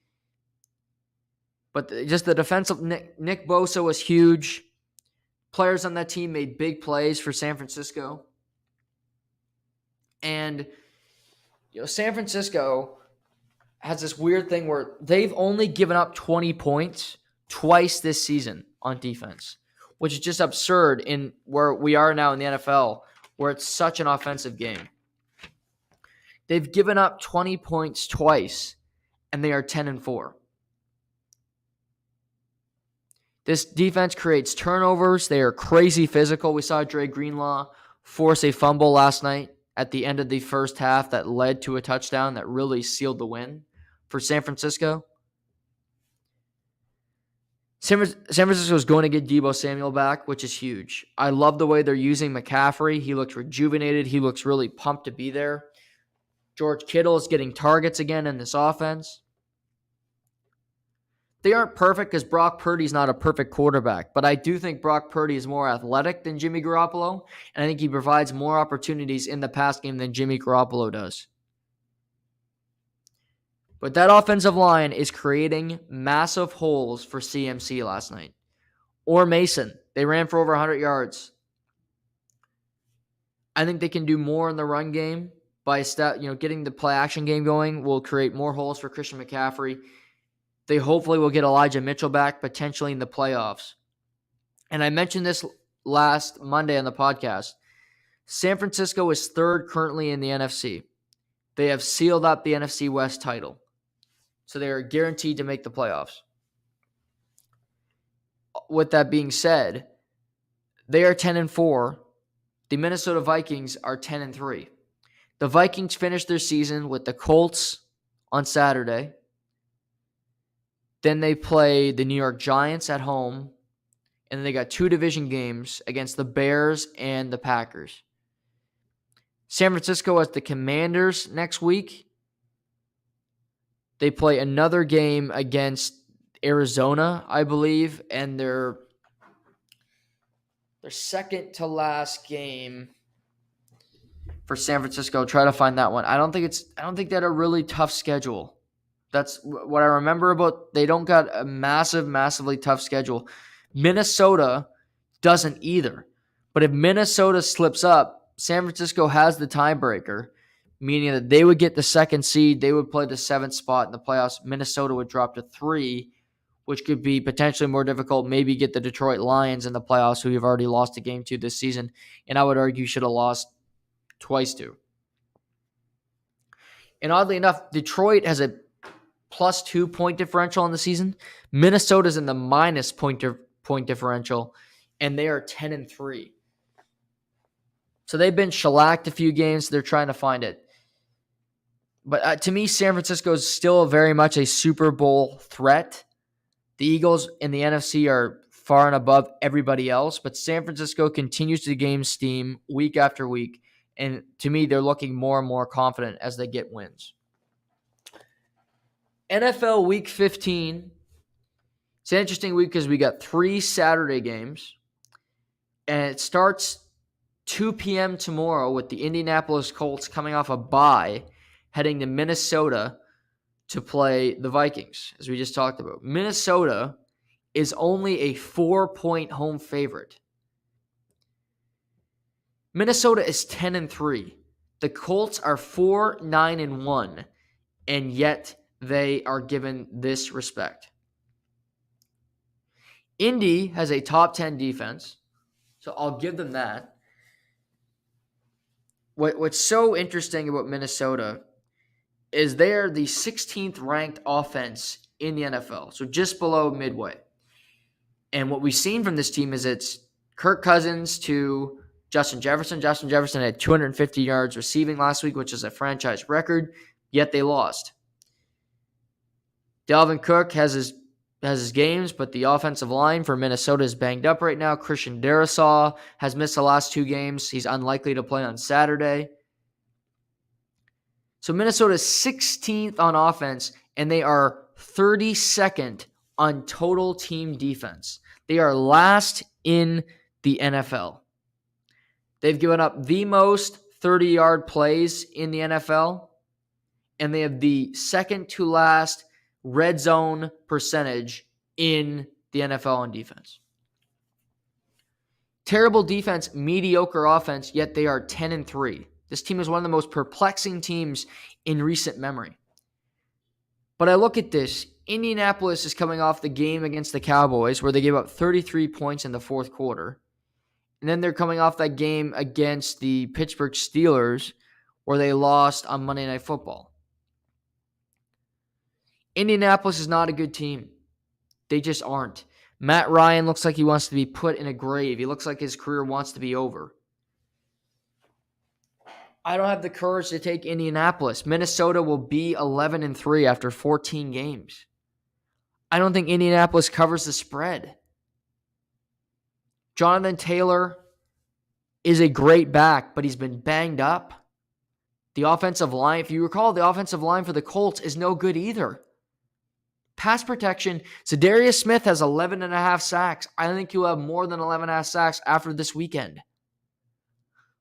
But just the defensive, Nick Bosa was huge. Players on that team made big plays for San Francisco. And San Francisco has this weird thing where they've only given up 20 points twice this season on defense, which is just absurd in where we are now in the NFL, where it's such an offensive game. They've given up 20 points twice, and they are 10-4. This defense creates turnovers. They are crazy physical. We saw Dre Greenlaw force a fumble last night at the end of the first half that led to a touchdown that really sealed the win for San Francisco. San Francisco is going to get Deebo Samuel back, which is huge. I love the way they're using McCaffrey. He looks rejuvenated. He looks really pumped to be there. George Kittle is getting targets again in this offense. They aren't perfect because Brock Purdy's not a perfect quarterback, but I do think Brock Purdy is more athletic than Jimmy Garoppolo, and I think he provides more opportunities in the pass game than Jimmy Garoppolo does. But that offensive line is creating massive holes for CMC last night. Or Mason. They ran for over 100 yards. I think they can do more in the run game by getting the play action game going will create more holes for Christian McCaffrey. They hopefully will get Elijah Mitchell back potentially in the playoffs. And I mentioned this last Monday on the podcast. San Francisco is third currently in the NFC. They have sealed up the NFC West title. So they are guaranteed to make the playoffs. With that being said, they are 10-4. The Minnesota Vikings are 10-3. The Vikings finished their season with the Colts on Saturday. Then they play the New York Giants at home. And then they got 2 division games against the Bears and the Packers. San Francisco has the Commanders next week. They play another game against Arizona, I believe, and their second to last game for San Francisco. Try to find that one. I don't think they had a really tough schedule. That's what I remember about. They don't got a massively tough schedule. Minnesota doesn't either. But if Minnesota slips up, San Francisco has the tiebreaker, meaning that they would get the second seed. They would play the 7th spot in the playoffs. Minnesota would drop to 3, which could be potentially more difficult. Maybe get the Detroit Lions in the playoffs, who you've already lost a game to this season. And I would argue should have lost twice to. And oddly enough, Detroit has a +2 point differential on the season. Minnesota's in the minus point differential, and they are 10-3. So they've been shellacked a few games. They're trying to find it. But to me, San Francisco is still very much a Super Bowl threat. The Eagles in the NFC are far and above everybody else, but San Francisco continues to gain steam week after week. And to me, they're looking more and more confident as they get wins. NFL Week 15. It's an interesting week because we got 3 Saturday games. And it starts 2 p.m. tomorrow with the Indianapolis Colts coming off a bye, heading to Minnesota to play the Vikings, as we just talked about. Minnesota is only a 4-point home favorite. Minnesota is 10-3. The Colts are 4-9-1, and yet they are given this respect. Indy has a top 10 defense, so I'll give them that. What's so interesting about Minnesota is they're the 16th ranked offense in the NFL, so just below midway. And what we've seen from this team is it's Kirk Cousins to Justin Jefferson. Justin Jefferson had 250 yards receiving last week, which is a franchise record, yet they lost. Dalvin Cook has his games, but the offensive line for Minnesota is banged up right now. Christian Darrisaw has missed the last 2 games. He's unlikely to play on Saturday. So Minnesota is 16th on offense, and they are 32nd on total team defense. They are last in the NFL. They've given up the most 30-yard plays in the NFL, and they have the second to last red zone percentage in the NFL on defense. Terrible defense, mediocre offense, yet they are 10-3. This team is one of the most perplexing teams in recent memory. But I look at this. Indianapolis is coming off the game against the Cowboys where they gave up 33 points in the fourth quarter. And then they're coming off that game against the Pittsburgh Steelers where they lost on Monday Night Football. Indianapolis is not a good team. They just aren't. Matt Ryan looks like he wants to be put in a grave. He looks like his career wants to be over. I don't have the courage to take Indianapolis. Minnesota will be 11-3 after 14 games. I don't think Indianapolis covers the spread. Jonathan Taylor is a great back, but he's been banged up. The offensive line, if you recall, the offensive line for the Colts is no good either. Pass protection, Za'Darius Smith has 11.5 sacks. I think he'll have more than 11.5 sacks after this weekend.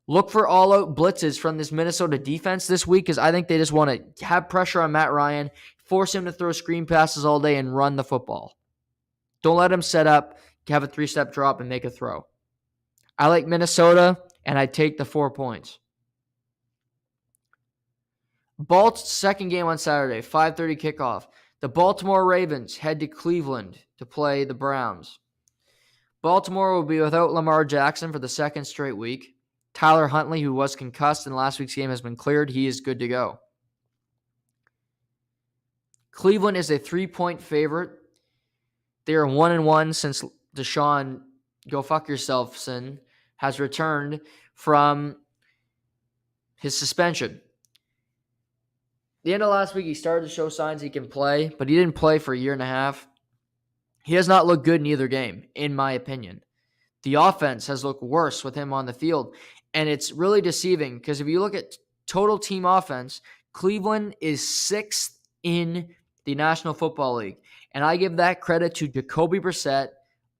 Look for all-out blitzes from this Minnesota defense this week because I think they just want to have pressure on Matt Ryan, force him to throw screen passes all day and run the football. Don't let him set up, have a 3-step drop, and make a throw. I like Minnesota, and I take the 4 points. Balt's second game on Saturday, 5:30 kickoff. The Baltimore Ravens head to Cleveland to play the Browns. Baltimore will be without Lamar Jackson for the second straight week. Tyler Huntley, who was concussed in last week's game, has been cleared. He is good to go. Cleveland is a 3-point favorite. They are 1-1 since Deshaun Go Fuck Yourselfson has returned from his suspension. The end of last week, he started to show signs he can play, but he didn't play for a year and a half. He has not looked good in either game, in my opinion. The offense has looked worse with him on the field, and it's really deceiving because if you look at total team offense, Cleveland is 6th in the National Football League, and I give that credit to Jacoby Brissett,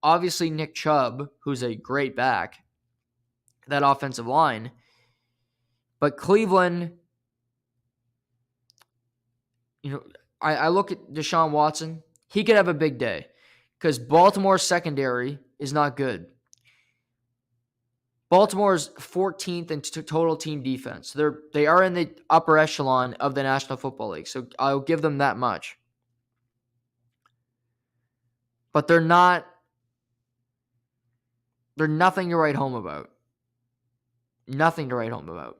obviously Nick Chubb, who's a great back, that offensive line, but Cleveland... I look at Deshaun Watson. He could have a big day because Baltimore's secondary is not good. Baltimore's 14th in total team defense. They are in the upper echelon of the National Football League, so I'll give them that much. But they're nothing to write home about. Nothing to write home about.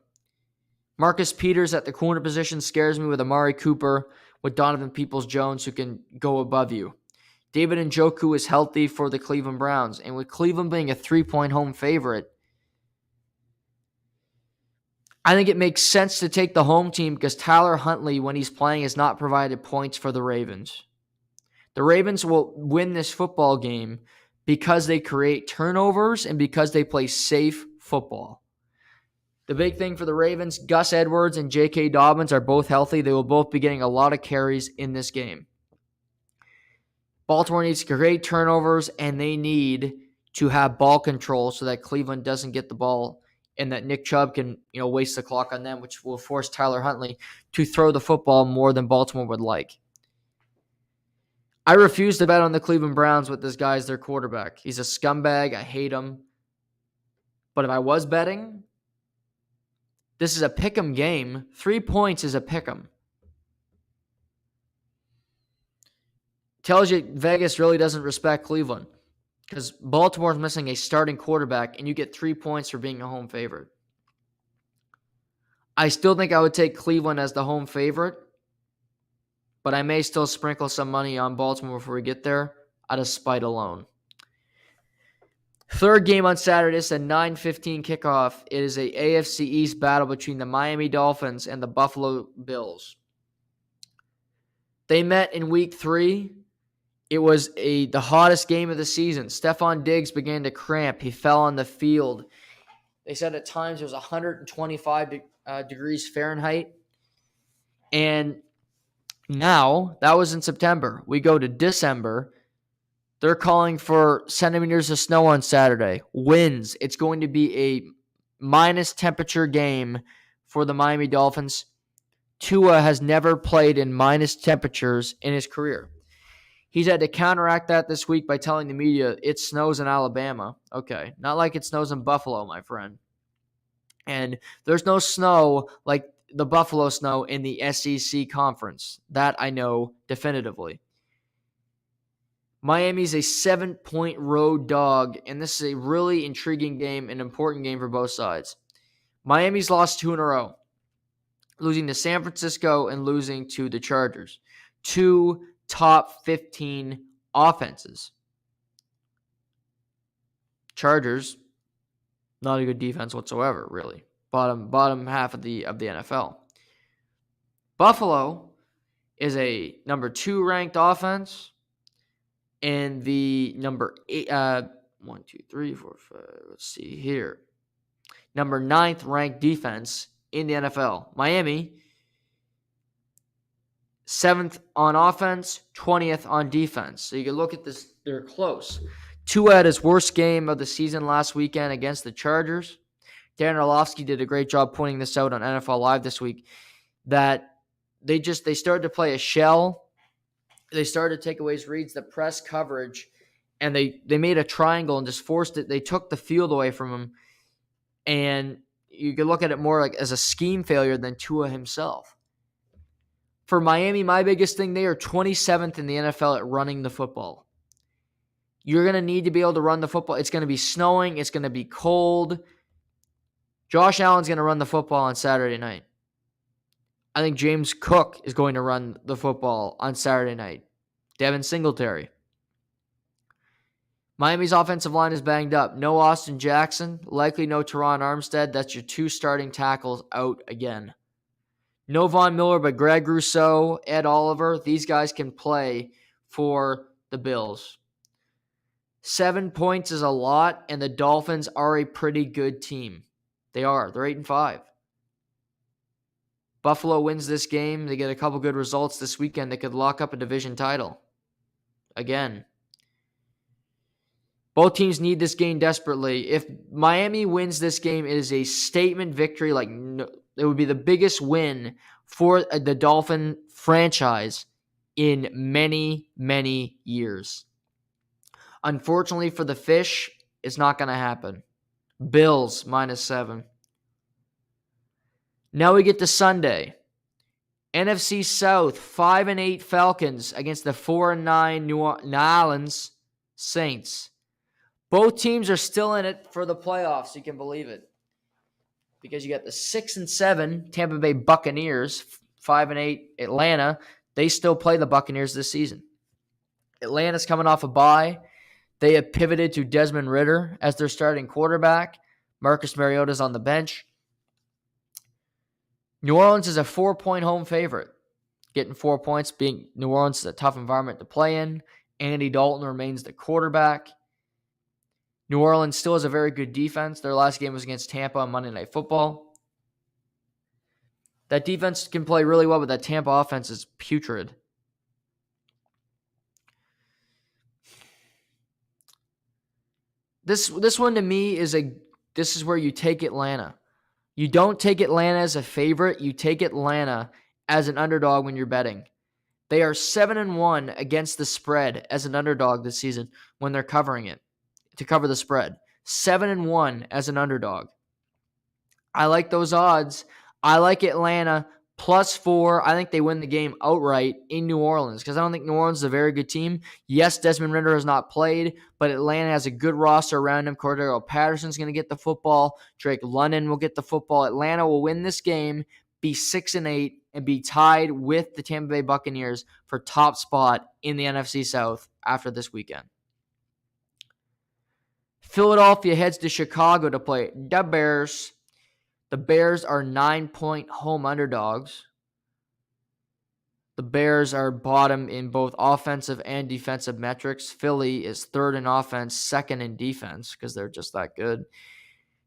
Marcus Peters at the corner position scares me with Amari Cooper, with Donovan Peoples-Jones who can go above you. David Njoku is healthy for the Cleveland Browns, and with Cleveland being a 3-point home favorite, I think it makes sense to take the home team because Tyler Huntley, when he's playing, has not provided points for the Ravens. The Ravens will win this football game because they create turnovers and because they play safe football. The big thing for the Ravens, Gus Edwards and J.K. Dobbins are both healthy. They will both be getting a lot of carries in this game. Baltimore needs to create turnovers, and they need to have ball control so that Cleveland doesn't get the ball and that Nick Chubb can, waste the clock on them, which will force Tyler Huntley to throw the football more than Baltimore would like. I refuse to bet on the Cleveland Browns with this guy as their quarterback. He's a scumbag. I hate him. But if I was betting... This is a pick'em game. 3 points is a pick'em. Tells you Vegas really doesn't respect Cleveland because Baltimore's missing a starting quarterback and you get 3 points for being a home favorite. I still think I would take Cleveland as the home favorite, but I may still sprinkle some money on Baltimore before we get there out of spite alone. Third game on Saturday is a 9:15 kickoff. It is a AFC East battle between the Miami Dolphins and the Buffalo Bills. They met in week 3. It was the hottest game of the season. Stephon Diggs began to cramp. He fell on the field. They said at times it was 125 degrees Fahrenheit. And now, that was in September. We go to December. They're calling for centimeters of snow on Saturday. Winds. It's going to be a minus temperature game for the Miami Dolphins. Tua has never played in minus temperatures in his career. He's had to counteract that this week by telling the media it snows in Alabama. Okay, not like it snows in Buffalo, my friend. And there's no snow like the Buffalo snow in the SEC conference. That I know definitively. Miami's a 7-point road dog, and this is a really intriguing game, an important game for both sides. Miami's lost 2 in a row, losing to San Francisco and losing to the Chargers. 2 top 15 offenses. Chargers, not a good defense whatsoever, really. Bottom half of the NFL. Buffalo is a number 2 ranked offense and the number 8 1 2 3 4 5 let's see here. Number 9th ranked defense in the NFL. Miami 7th on offense, 20th on defense. So you can look at this, they're close. Tua had his worst game of the season last weekend against the Chargers. Dan Orlovsky did a great job pointing this out on NFL Live this week, that they started to play a shell. They started to take away his reads, the press coverage, and they made a triangle and just forced it. They took the field away from him, and you could look at it more like as a scheme failure than Tua himself. For Miami, my biggest thing, they are 27th in the NFL at running the football. You're going to need to be able to run the football. It's going to be snowing. It's going to be cold. Josh Allen's going to run the football on Saturday night. I think James Cook is going to run the football on Saturday night. Devin Singletary. Miami's offensive line is banged up. No Austin Jackson. Likely no Teron Armstead. That's your 2 starting tackles out again. No Von Miller, but Greg Rousseau, Ed Oliver. These guys can play for the Bills. 7 points is a lot, and the Dolphins are a pretty good team. They are. They're 8-5. Buffalo wins this game. They get a couple good results this weekend. They could lock up a division title. Again. Both teams need this game desperately. If Miami wins this game, it is a statement victory. It would be the biggest win for the Dolphin franchise in many, many years. Unfortunately for the Fish, it's not going to happen. Bills -7. Now we get to Sunday. NFC South, 5-8 Falcons against the 4-9 New Orleans Saints. Both teams are still in it for the playoffs, you can believe it. Because you got the 6-7 Tampa Bay Buccaneers, 5-8 Atlanta. They still play the Buccaneers this season. Atlanta's coming off a bye. They have pivoted to Desmond Ridder as their starting quarterback. Marcus Mariota's on the bench. New Orleans is a 4-point home favorite. Getting 4 points, being New Orleans is a tough environment to play in. Andy Dalton remains the quarterback. New Orleans still has a very good defense. Their last game was against Tampa on Monday Night Football. That defense can play really well, but that Tampa offense is putrid. This one to me this is where you take Atlanta. You don't take Atlanta as a favorite. You take Atlanta as an underdog when you're betting. They are 7-1 against the spread as an underdog this season when they're covering it, to cover the spread. 7-1 as an underdog. I like those odds. I like Atlanta +4. I think they win the game outright in New Orleans because I don't think New Orleans is a very good team. Yes, Desmond Ridder has not played, but Atlanta has a good roster around him. Cordero Patterson's going to get the football. Drake London will get the football. Atlanta will win this game, be 6-8, and be tied with the Tampa Bay Buccaneers for top spot in the NFC South after this weekend. Philadelphia heads to Chicago to play the Bears. The Bears are 9-point home underdogs. The Bears are bottom in both offensive and defensive metrics. Philly is 3rd in offense, 2nd in defense because they're just that good.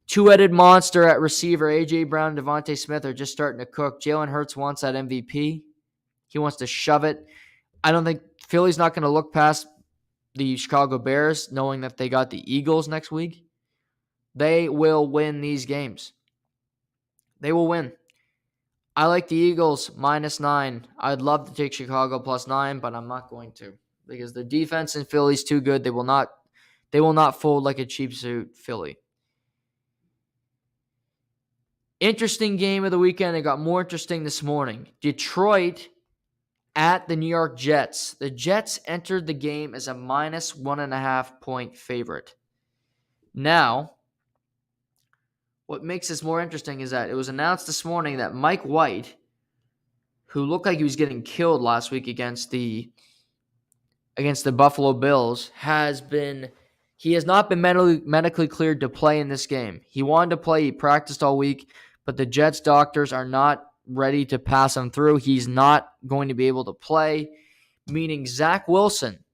Two-headed monster at receiver. A.J. Brown and Devontae Smith are just starting to cook. Jalen Hurts wants that MVP. He wants to shove it. I don't think Philly's not going to look past the Chicago Bears, knowing that they got the Eagles next week. They will win these games. They will win. I like the Eagles -9. I'd love to take Chicago +9, but I'm not going to because the defense in Philly's too good. They will not fold like a cheap suit Philly. Interesting game of the weekend. It got more interesting this morning. Detroit at the New York Jets. The Jets entered the game as a -1.5 point favorite. Now, what makes this more interesting is that it was announced this morning that Mike White, who looked like he was getting killed last week against the Buffalo Bills, he has not been medically cleared to play in this game. He wanted to play, he practiced all week, but the Jets doctors are not ready to pass him through. He's not going to be able to play, meaning Zach Wilson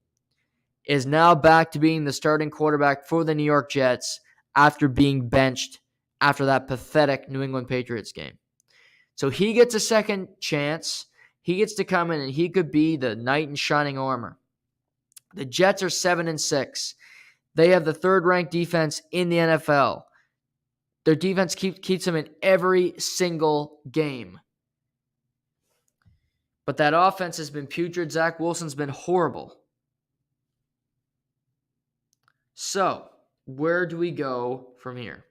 is now back to being the starting quarterback for the New York Jets after being benched after that pathetic New England Patriots game. So he gets a second chance. He gets to come in and he could be the knight in shining armor. The Jets are 7-6. They have the third-ranked defense in the NFL. Their defense keeps them in every single game. But that offense has been putrid. Zach Wilson's been horrible. So, where do we go from here?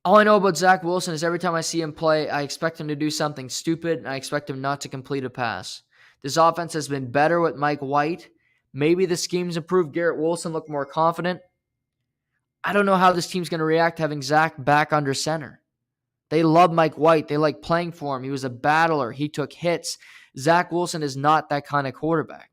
All I know about Zach Wilson is every time I see him play, I expect him to do something stupid, and I expect him not to complete a pass. This offense has been better with Mike White. Maybe the scheme's improved. Garrett Wilson looked more confident. I don't know how this team's going to react having Zach back under center. They love Mike White. They like playing for him. He was a battler. He took hits. Zach Wilson is not that kind of quarterback.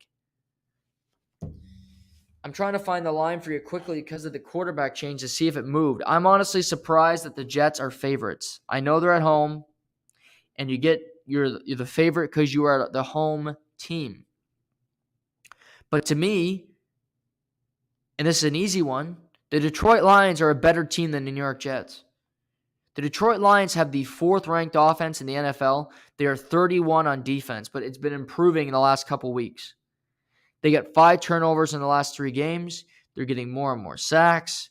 I'm trying to find the line for you quickly because of the quarterback change to see if it moved. I'm honestly surprised that the Jets are favorites. I know they're at home, and you're the favorite because you are the home team. But to me, and this is an easy one, the Detroit Lions are a better team than the New York Jets. The Detroit Lions have the fourth-ranked offense in the NFL. They are 31 on defense, but it's been improving in the last couple weeks. They got 5 turnovers in the last 3 games. They're getting more and more sacks.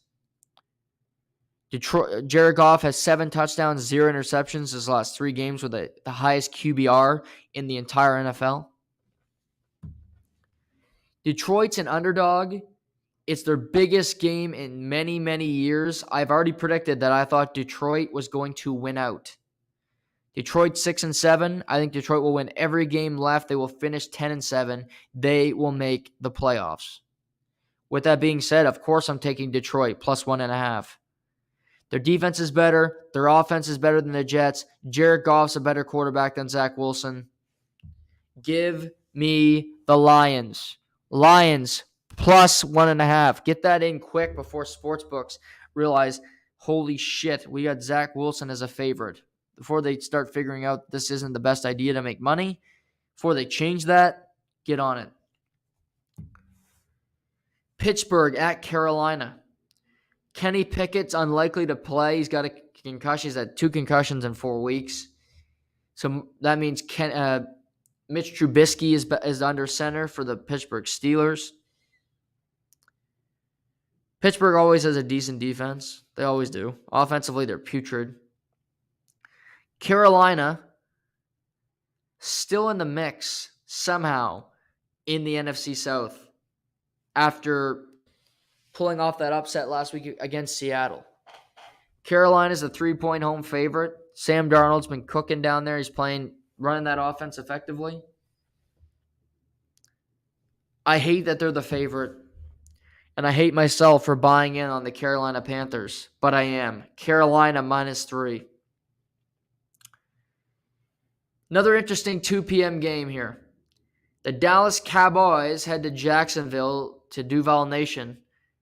Jared Goff has 7 touchdowns, 0 interceptions his last 3 games with the highest QBR in the entire NFL. Detroit's an underdog. It's their biggest game in many, many years. I've already predicted that I thought Detroit was going to win out. Detroit's 6-7. I think Detroit will win every game left. They will finish 10-7. They will make the playoffs. With that being said, of course I'm taking Detroit +1.5. Their defense is better. Their offense is better than the Jets. Jared Goff's a better quarterback than Zach Wilson. Give me the Lions. Lions +1.5. Get that in quick before sportsbooks realize, holy shit, we got Zach Wilson as a favorite. Before they start figuring out this isn't the best idea to make money, before they change that, get on it. Pittsburgh at Carolina. Kenny Pickett's unlikely to play. He's got a concussion. He's had 2 concussions in 4 weeks. So that means Mitch Trubisky is under center for the Pittsburgh Steelers. Pittsburgh always has a decent defense. They always do. Offensively, they're putrid. Carolina, still in the mix somehow in the NFC South after pulling off that upset last week against Seattle. Carolina's a 3-point home favorite. Sam Darnold's been cooking down there. He's running that offense effectively. I hate that they're the favorite, and I hate myself for buying in on the Carolina Panthers, but I am. Carolina -3. Another interesting 2 p.m. game here. The Dallas Cowboys head to Jacksonville to Duval Nation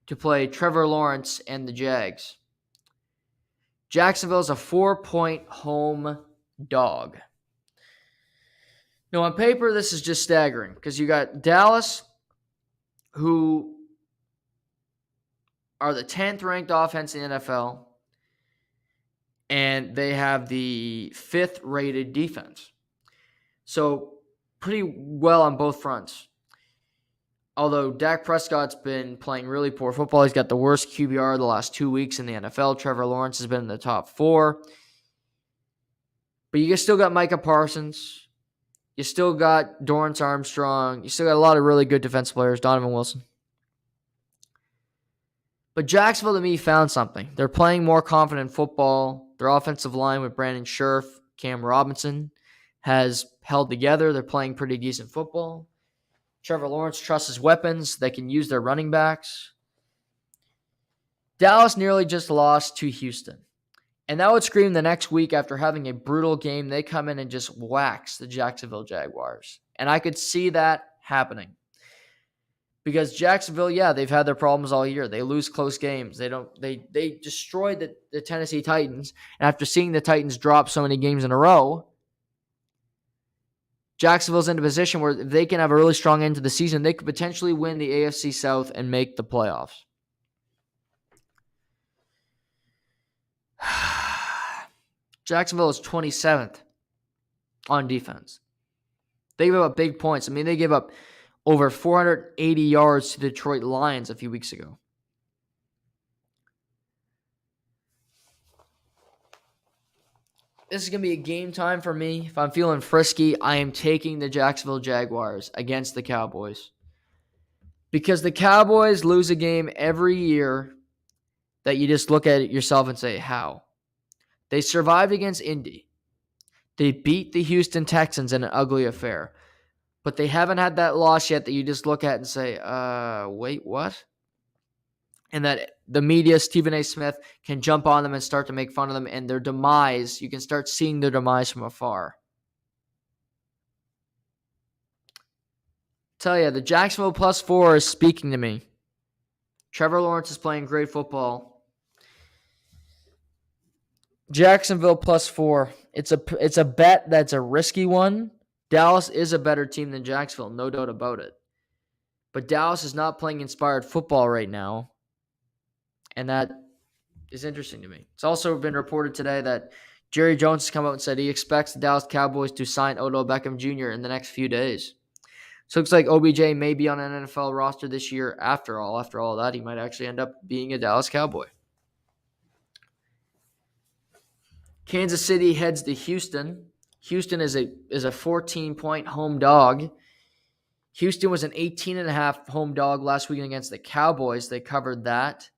to play Trevor Lawrence and the Jags. Jacksonville is a 4-point home dog. Now, on paper, this is just staggering because you got Dallas, who are the 10th ranked offense in the NFL, and they have the 5th rated defense. So pretty well on both fronts. Although Dak Prescott's been playing really poor football, he's got the worst QBR the last 2 weeks in the NFL. Trevor Lawrence has been in the top 4. But you still got Micah Parsons. You still got Dorrance Armstrong. You still got a lot of really good defensive players. Donovan Wilson. But Jacksonville, to me, found something. They're playing more confident football. Their offensive line with Brandon Scherf, Cam Robinson has held together. They're playing pretty decent football. Trevor Lawrence trusts his weapons. They can use their running backs. Dallas nearly just lost to Houston. And that would scream the next week after having a brutal game, they come in and just wax the Jacksonville Jaguars. And I could see that happening. Because Jacksonville, yeah, they've had their problems all year. They lose close games. They destroyed the Tennessee Titans. And after seeing the Titans drop so many games in a row, Jacksonville's in a position where if they can have a really strong end to the season, they could potentially win the AFC South and make the playoffs. Jacksonville is 27th on defense. They give up big points. I mean, they gave up over 480 yards to the Detroit Lions a few weeks ago. This is going to be a game time for me. If I'm feeling frisky, I am taking the Jacksonville Jaguars against the Cowboys. Because the Cowboys lose a game every year that you just look at it yourself and say, how? They survived against Indy. They beat the Houston Texans in an ugly affair. But they haven't had that loss yet that you just look at and say, wait, what? And that the media, Stephen A. Smith, can jump on them and start to make fun of them. And their demise, you can start seeing their demise from afar. Tell you, the Jacksonville +4 is speaking to me. Trevor Lawrence is playing great football. Jacksonville +4. It's a bet that's a risky one. Dallas is a better team than Jacksonville, no doubt about it. But Dallas is not playing inspired football right now. And that is interesting to me. It's also been reported today that Jerry Jones has come out and said he expects the Dallas Cowboys to sign Odell Beckham Jr. in the next few days. So it looks like OBJ may be on an NFL roster this year after all. After all that, he might actually end up being a Dallas Cowboy. Kansas City heads to Houston. Houston is a 14-point home dog. Houston was an 18.5 home dog last weekend against the Cowboys. They covered that.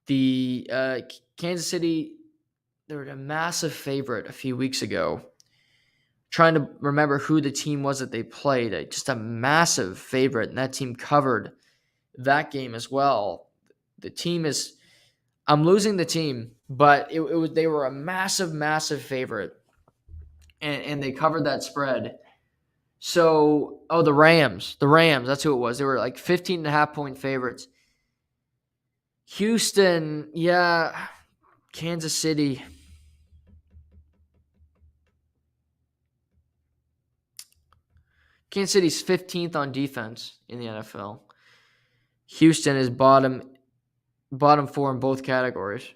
The Kansas City, they were a massive favorite a few weeks ago. Trying to remember who the team was that they played. Just a massive favorite, and that team covered that game as well. The team is... I'm losing the team, but they were a massive, massive favorite. And they covered that spread. So, the Rams, that's who it was. They were like 15.5-point favorites. Houston, yeah, Kansas City. Kansas City's 15th on defense in the NFL. Houston is bottom 4 in both categories.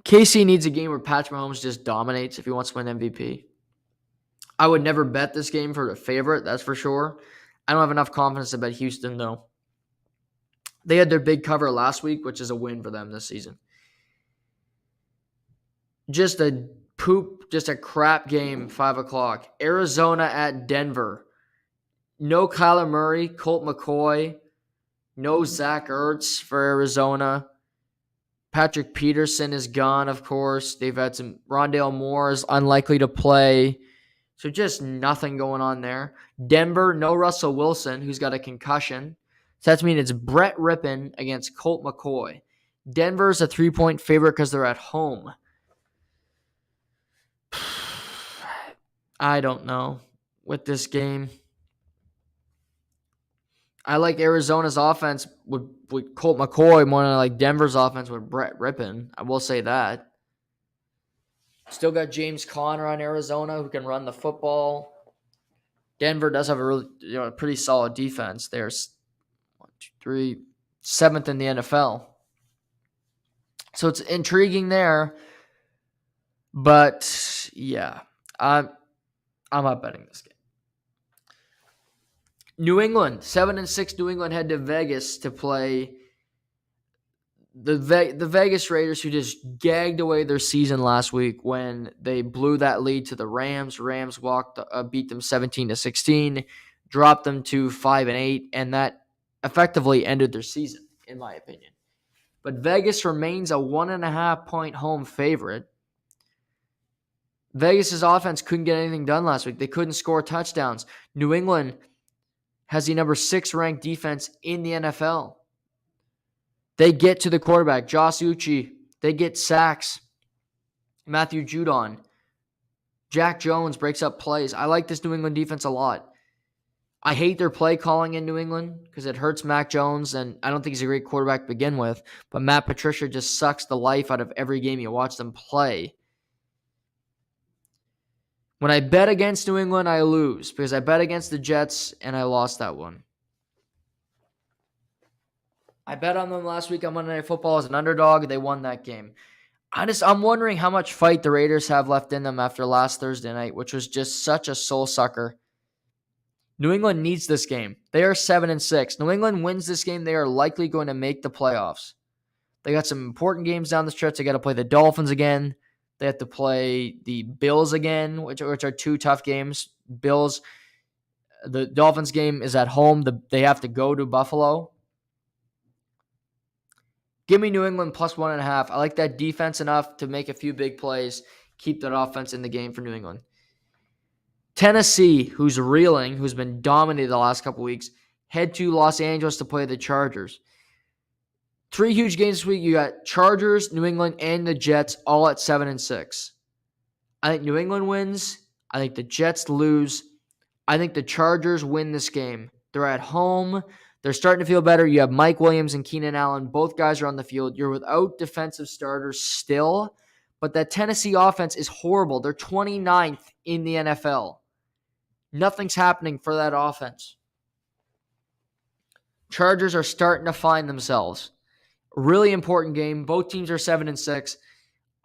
KC needs a game where Patrick Mahomes just dominates if he wants to win MVP. I would never bet this game for the favorite, that's for sure. I don't have enough confidence to bet Houston, though. They had their big cover last week, which is a win for them this season. Just a crap game, 5 o'clock. Arizona at Denver. No Kyler Murray, Colt McCoy. No Zach Ertz for Arizona. Patrick Peterson is gone, of course. They've had some... Rondale Moore is unlikely to play. So just nothing going on there. Denver, no Russell Wilson, who's got a concussion. So that means it's Brett Rippon against Colt McCoy. Denver's a 3-point favorite because they're at home. I don't know with this game. I like Arizona's offense with Colt McCoy more than I like Denver's offense with Brett Rippon. I will say that. Still got James Conner on Arizona who can run the football. Denver does have a pretty solid defense. They're 7th in the NFL. So it's intriguing there. But yeah, I'm not betting this game. New England, 7-6 New England head to Vegas to play the Vegas Raiders, who just gagged away their season last week when they blew that lead to the Rams. Rams beat them 17-16, dropped them to 5-8, and that effectively ended their season, in my opinion. But Vegas remains a 1.5-point home favorite. Vegas's offense couldn't get anything done last week. They couldn't score touchdowns. New England has the number 6 ranked defense in the NFL. They get to the quarterback, Josh Uche. They get sacks. Matthew Judon. Jack Jones breaks up plays. I like this New England defense a lot. I hate their play calling in New England because it hurts Mac Jones, and I don't think he's a great quarterback to begin with. But Matt Patricia just sucks the life out of every game you watch them play. When I bet against New England, I lose because I bet against the Jets, and I lost that one. I bet on them last week on Monday Night Football as an underdog. They won that game. I'm wondering how much fight the Raiders have left in them after last Thursday night, which was just such a soul sucker. New England needs this game. They are 7-6. New England wins this game, they are likely going to make the playoffs. They got some important games down the stretch. They got to play the Dolphins again. They have to play the Bills again, which are 2 tough games. The Dolphins game is at home. They have to go to Buffalo. Give me New England plus 1.5. I like that defense enough to make a few big plays, keep that offense in the game for New England. Tennessee, who's reeling, who's been dominated the last couple weeks, head to Los Angeles to play the Chargers. 3 huge games this week. You got Chargers, New England, and the Jets all at 7-6. I think New England wins. I think the Jets lose. I think the Chargers win this game. They're at home. They're starting to feel better. You have Mike Williams and Keenan Allen. Both guys are on the field. You're without defensive starters still, but that Tennessee offense is horrible. They're 29th in the NFL. Nothing's happening for that offense. Chargers are starting to find themselves. Really important game. Both teams are 7-6.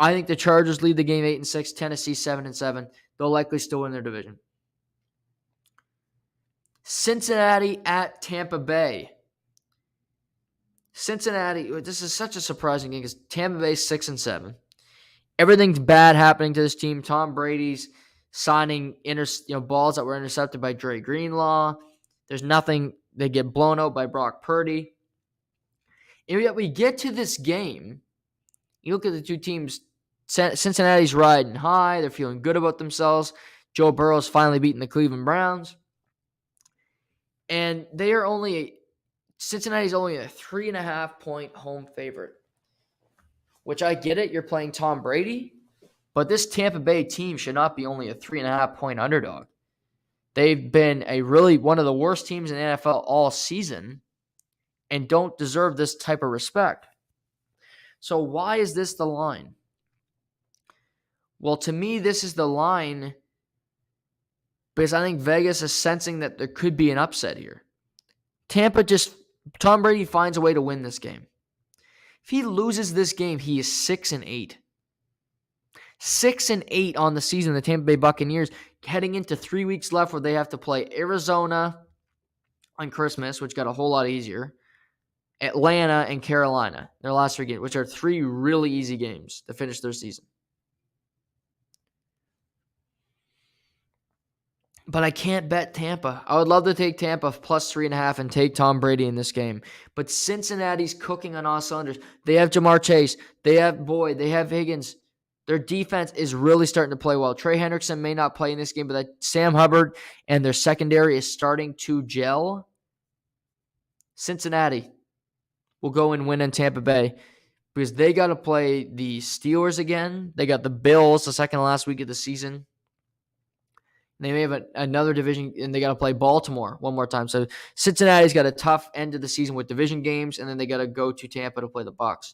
I think the Chargers lead the game 8-6. Tennessee 7-7. They'll likely still win their division. Cincinnati at Tampa Bay. Cincinnati, this is such a surprising game because Tampa Bay 6-7. Everything's bad happening to this team. Tom Brady's signing balls that were intercepted by Dre Greenlaw. There's nothing. They get blown out by Brock Purdy. And yet we get to this game. You look at the 2 teams. Cincinnati's riding high. They're feeling good about themselves. Joe Burrow's finally beating the Cleveland Browns. And Cincinnati's only a 3.5-point home favorite. Which I get it. You're playing Tom Brady. But this Tampa Bay team should not be only a 3.5-point underdog. They've been one of the worst teams in the NFL all season and don't deserve this type of respect. So why is this the line? Well, to me, this is the line because I think Vegas is sensing that there could be an upset here. Tom Brady finds a way to win this game. If he loses this game, he is 6-8. 6-8 on the season, the Tampa Bay Buccaneers, heading into 3 weeks left where they have to play Arizona on Christmas, which got a whole lot easier, Atlanta, and Carolina, their last 3 games, which are 3 really easy games to finish their season. But I can't bet Tampa. I would love to take Tampa plus 3.5 and take Tom Brady in this game. But Cincinnati's cooking on all cylinders. They have Jamar Chase. They have Boyd. They have Higgins. Their defense is really starting to play well. Trey Hendrickson may not play in this game, but that Sam Hubbard and their secondary is starting to gel. Cincinnati will go and win in Tampa Bay because they got to play the Steelers again. They got the Bills the second to last week of the season. They may have another division, and they got to play Baltimore one more time. So Cincinnati's got a tough end of the season with division games, and then they got to go to Tampa to play the Bucs.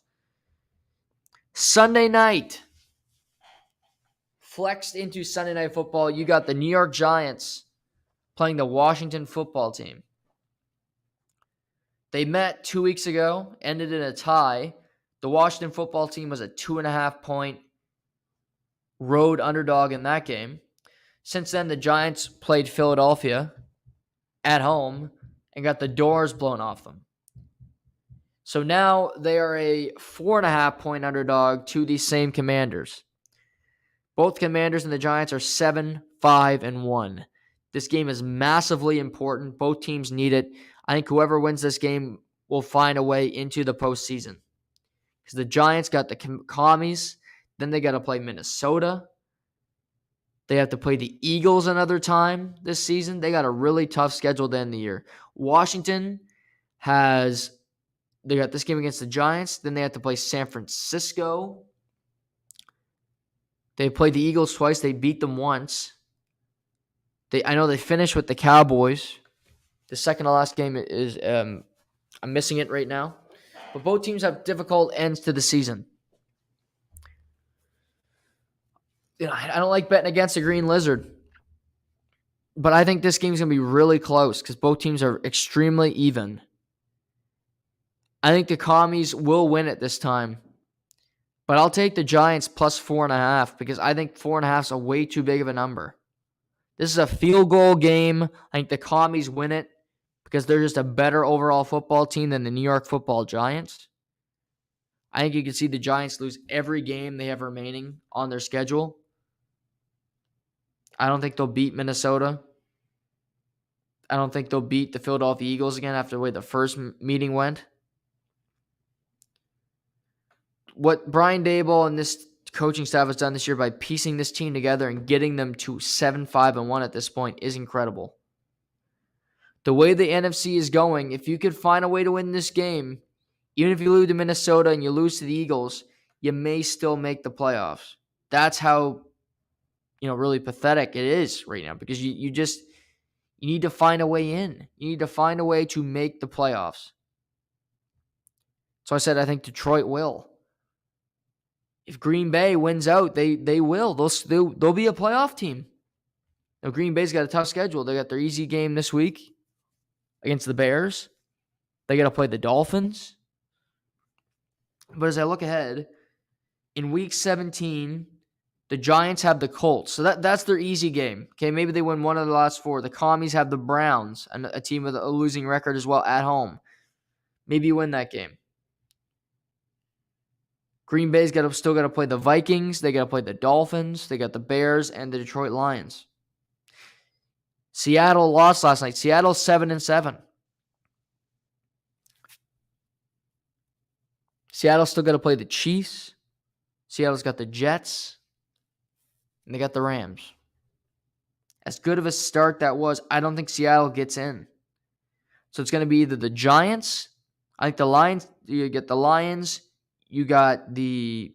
Sunday night, flexed into Sunday Night Football, you got the New York Giants playing the Washington Football Team. They met 2 weeks ago, ended in a tie. The Washington Football Team was a 2.5-point road underdog in that game. Since then, the Giants played Philadelphia. at home and got the doors blown off them. So now they are a 4.5-point underdog to the same Commanders. Both Commanders and the Giants are 7-5-1. This game is massively important. Both teams need it. I think whoever wins this game will find a way into the postseason. Because the Giants got the Commies. Then they got to play Minnesota. They have to play the Eagles another time this season. They got a really tough schedule to end the year. Washington they got this game against the Giants. Then they have to play San Francisco. They played the Eagles twice. They beat them once. I know they finished with the Cowboys. The second to last game is I'm missing it right now. But both teams have difficult ends to the season. I don't like betting against the Green Lizard. But I think this game's going to be really close because both teams are extremely even. I think the Commies will win it this time. But I'll take the Giants plus 4.5 because I think 4.5 is a way too big of a number. This is a field goal game. I think the Commies win it because they're just a better overall football team than the New York Football Giants. I think you can see the Giants lose every game they have remaining on their schedule. I don't think they'll beat Minnesota. I don't think they'll beat the Philadelphia Eagles again after the way the first meeting went. What Brian Daboll and this coaching staff has done this year by piecing this team together and getting them to 7-5-1 at this point is incredible. The way the NFC is going, if you could find a way to win this game, even if you lose to Minnesota and you lose to the Eagles, you may still make the playoffs. That's how, really pathetic it is right now because you need to find a way in. You need to find a way to make the playoffs. So I said I think Detroit will. If Green Bay wins out, they will. They'll be a playoff team. Now, Green Bay's got a tough schedule. They got their easy game this week against the Bears. They got to play the Dolphins. But as I look ahead, in Week 17, the Giants have the Colts. So that's their easy game. Okay, maybe they win one of the last four. The Commies have the Browns, a team with a losing record as well at home. Maybe you win that game. Green Bay's still got to play the Vikings. They got to play the Dolphins. They got the Bears and the Detroit Lions. Seattle lost last night. Seattle's 7-7. Seattle's still got to play the Chiefs. Seattle's got the Jets. And they got the Rams. As good of a start that was, I don't think Seattle gets in. So it's going to be either the Giants. I think the Lions. You get the Lions. You got the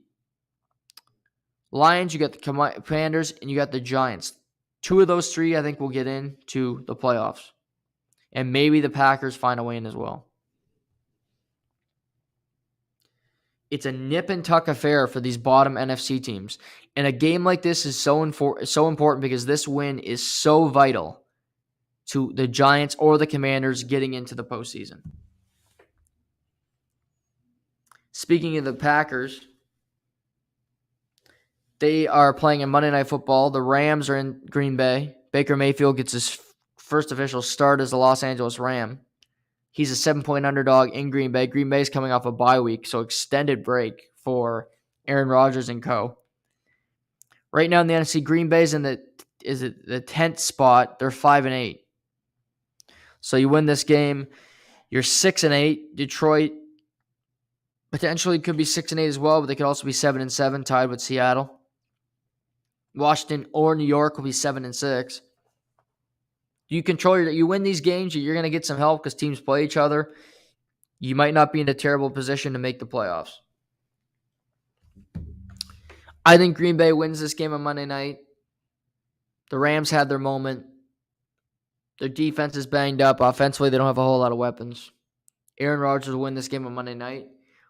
Lions, you got the Commanders, and you got the Giants. Two of those three, I think, will get into the playoffs. And maybe the Packers find a way in as well. It's a nip and tuck affair for these bottom NFC teams. And a game like this is so important because this win is so vital to the Giants or the Commanders getting into the postseason. Speaking of the Packers, they are playing in Monday Night Football. The Rams are in Green Bay. Baker Mayfield gets his first official start as the Los Angeles Ram. He's a 7-point underdog in Green Bay. Green Bay's coming off a bye week, so extended break for Aaron Rodgers and co. Right now in the NFC, Green Bay's in the 10th spot. They're 5-8. So you win this game, you're 6-8. Detroit potentially could be 6-8 as well, but they could also be 7-7, tied with Seattle. Washington or New York will be 7-6. You win these games, you're going to get some help because teams play each other. You might not be in a terrible position to make the playoffs. I think Green Bay wins this game on Monday night. The Rams had their moment. Their defense is banged up. Offensively, they don't have a whole lot of weapons. Aaron Rodgers will win this game on Monday night,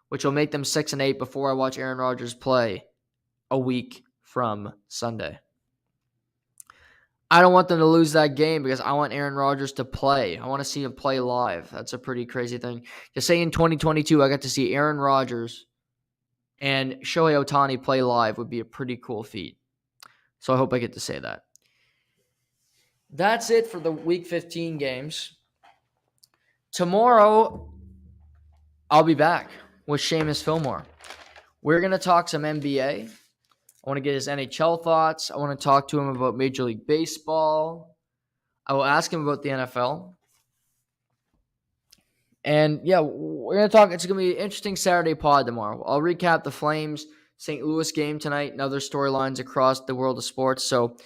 which will make them 6-8 before I watch Aaron Rodgers play a week from Sunday. I don't want them to lose that game because I want Aaron Rodgers to play. I want to see him play live. That's a pretty crazy thing. To say in 2022 I got to see Aaron Rodgers and Shohei Ohtani play live would be a pretty cool feat. So I hope I get to say that. That's it for the Week 15 games. Tomorrow, I'll be back with Seamus Fillmore. We're going to talk some NBA. I want to get his NHL thoughts. I want to talk to him about Major League Baseball. I will ask him about the NFL. And yeah, we're going to talk. It's going to be an interesting Saturday pod tomorrow. I'll recap the Flames St. Louis game tonight and other storylines across the world of sports. So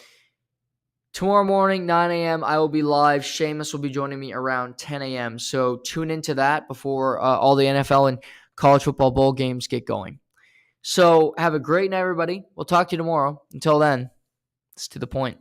tomorrow morning, 9 a.m., I will be live. Seamus will be joining me around 10 a.m. So tune into that before all the NFL and college football bowl games get going. So have a great night, everybody. We'll talk to you tomorrow. Until then, it's to the point.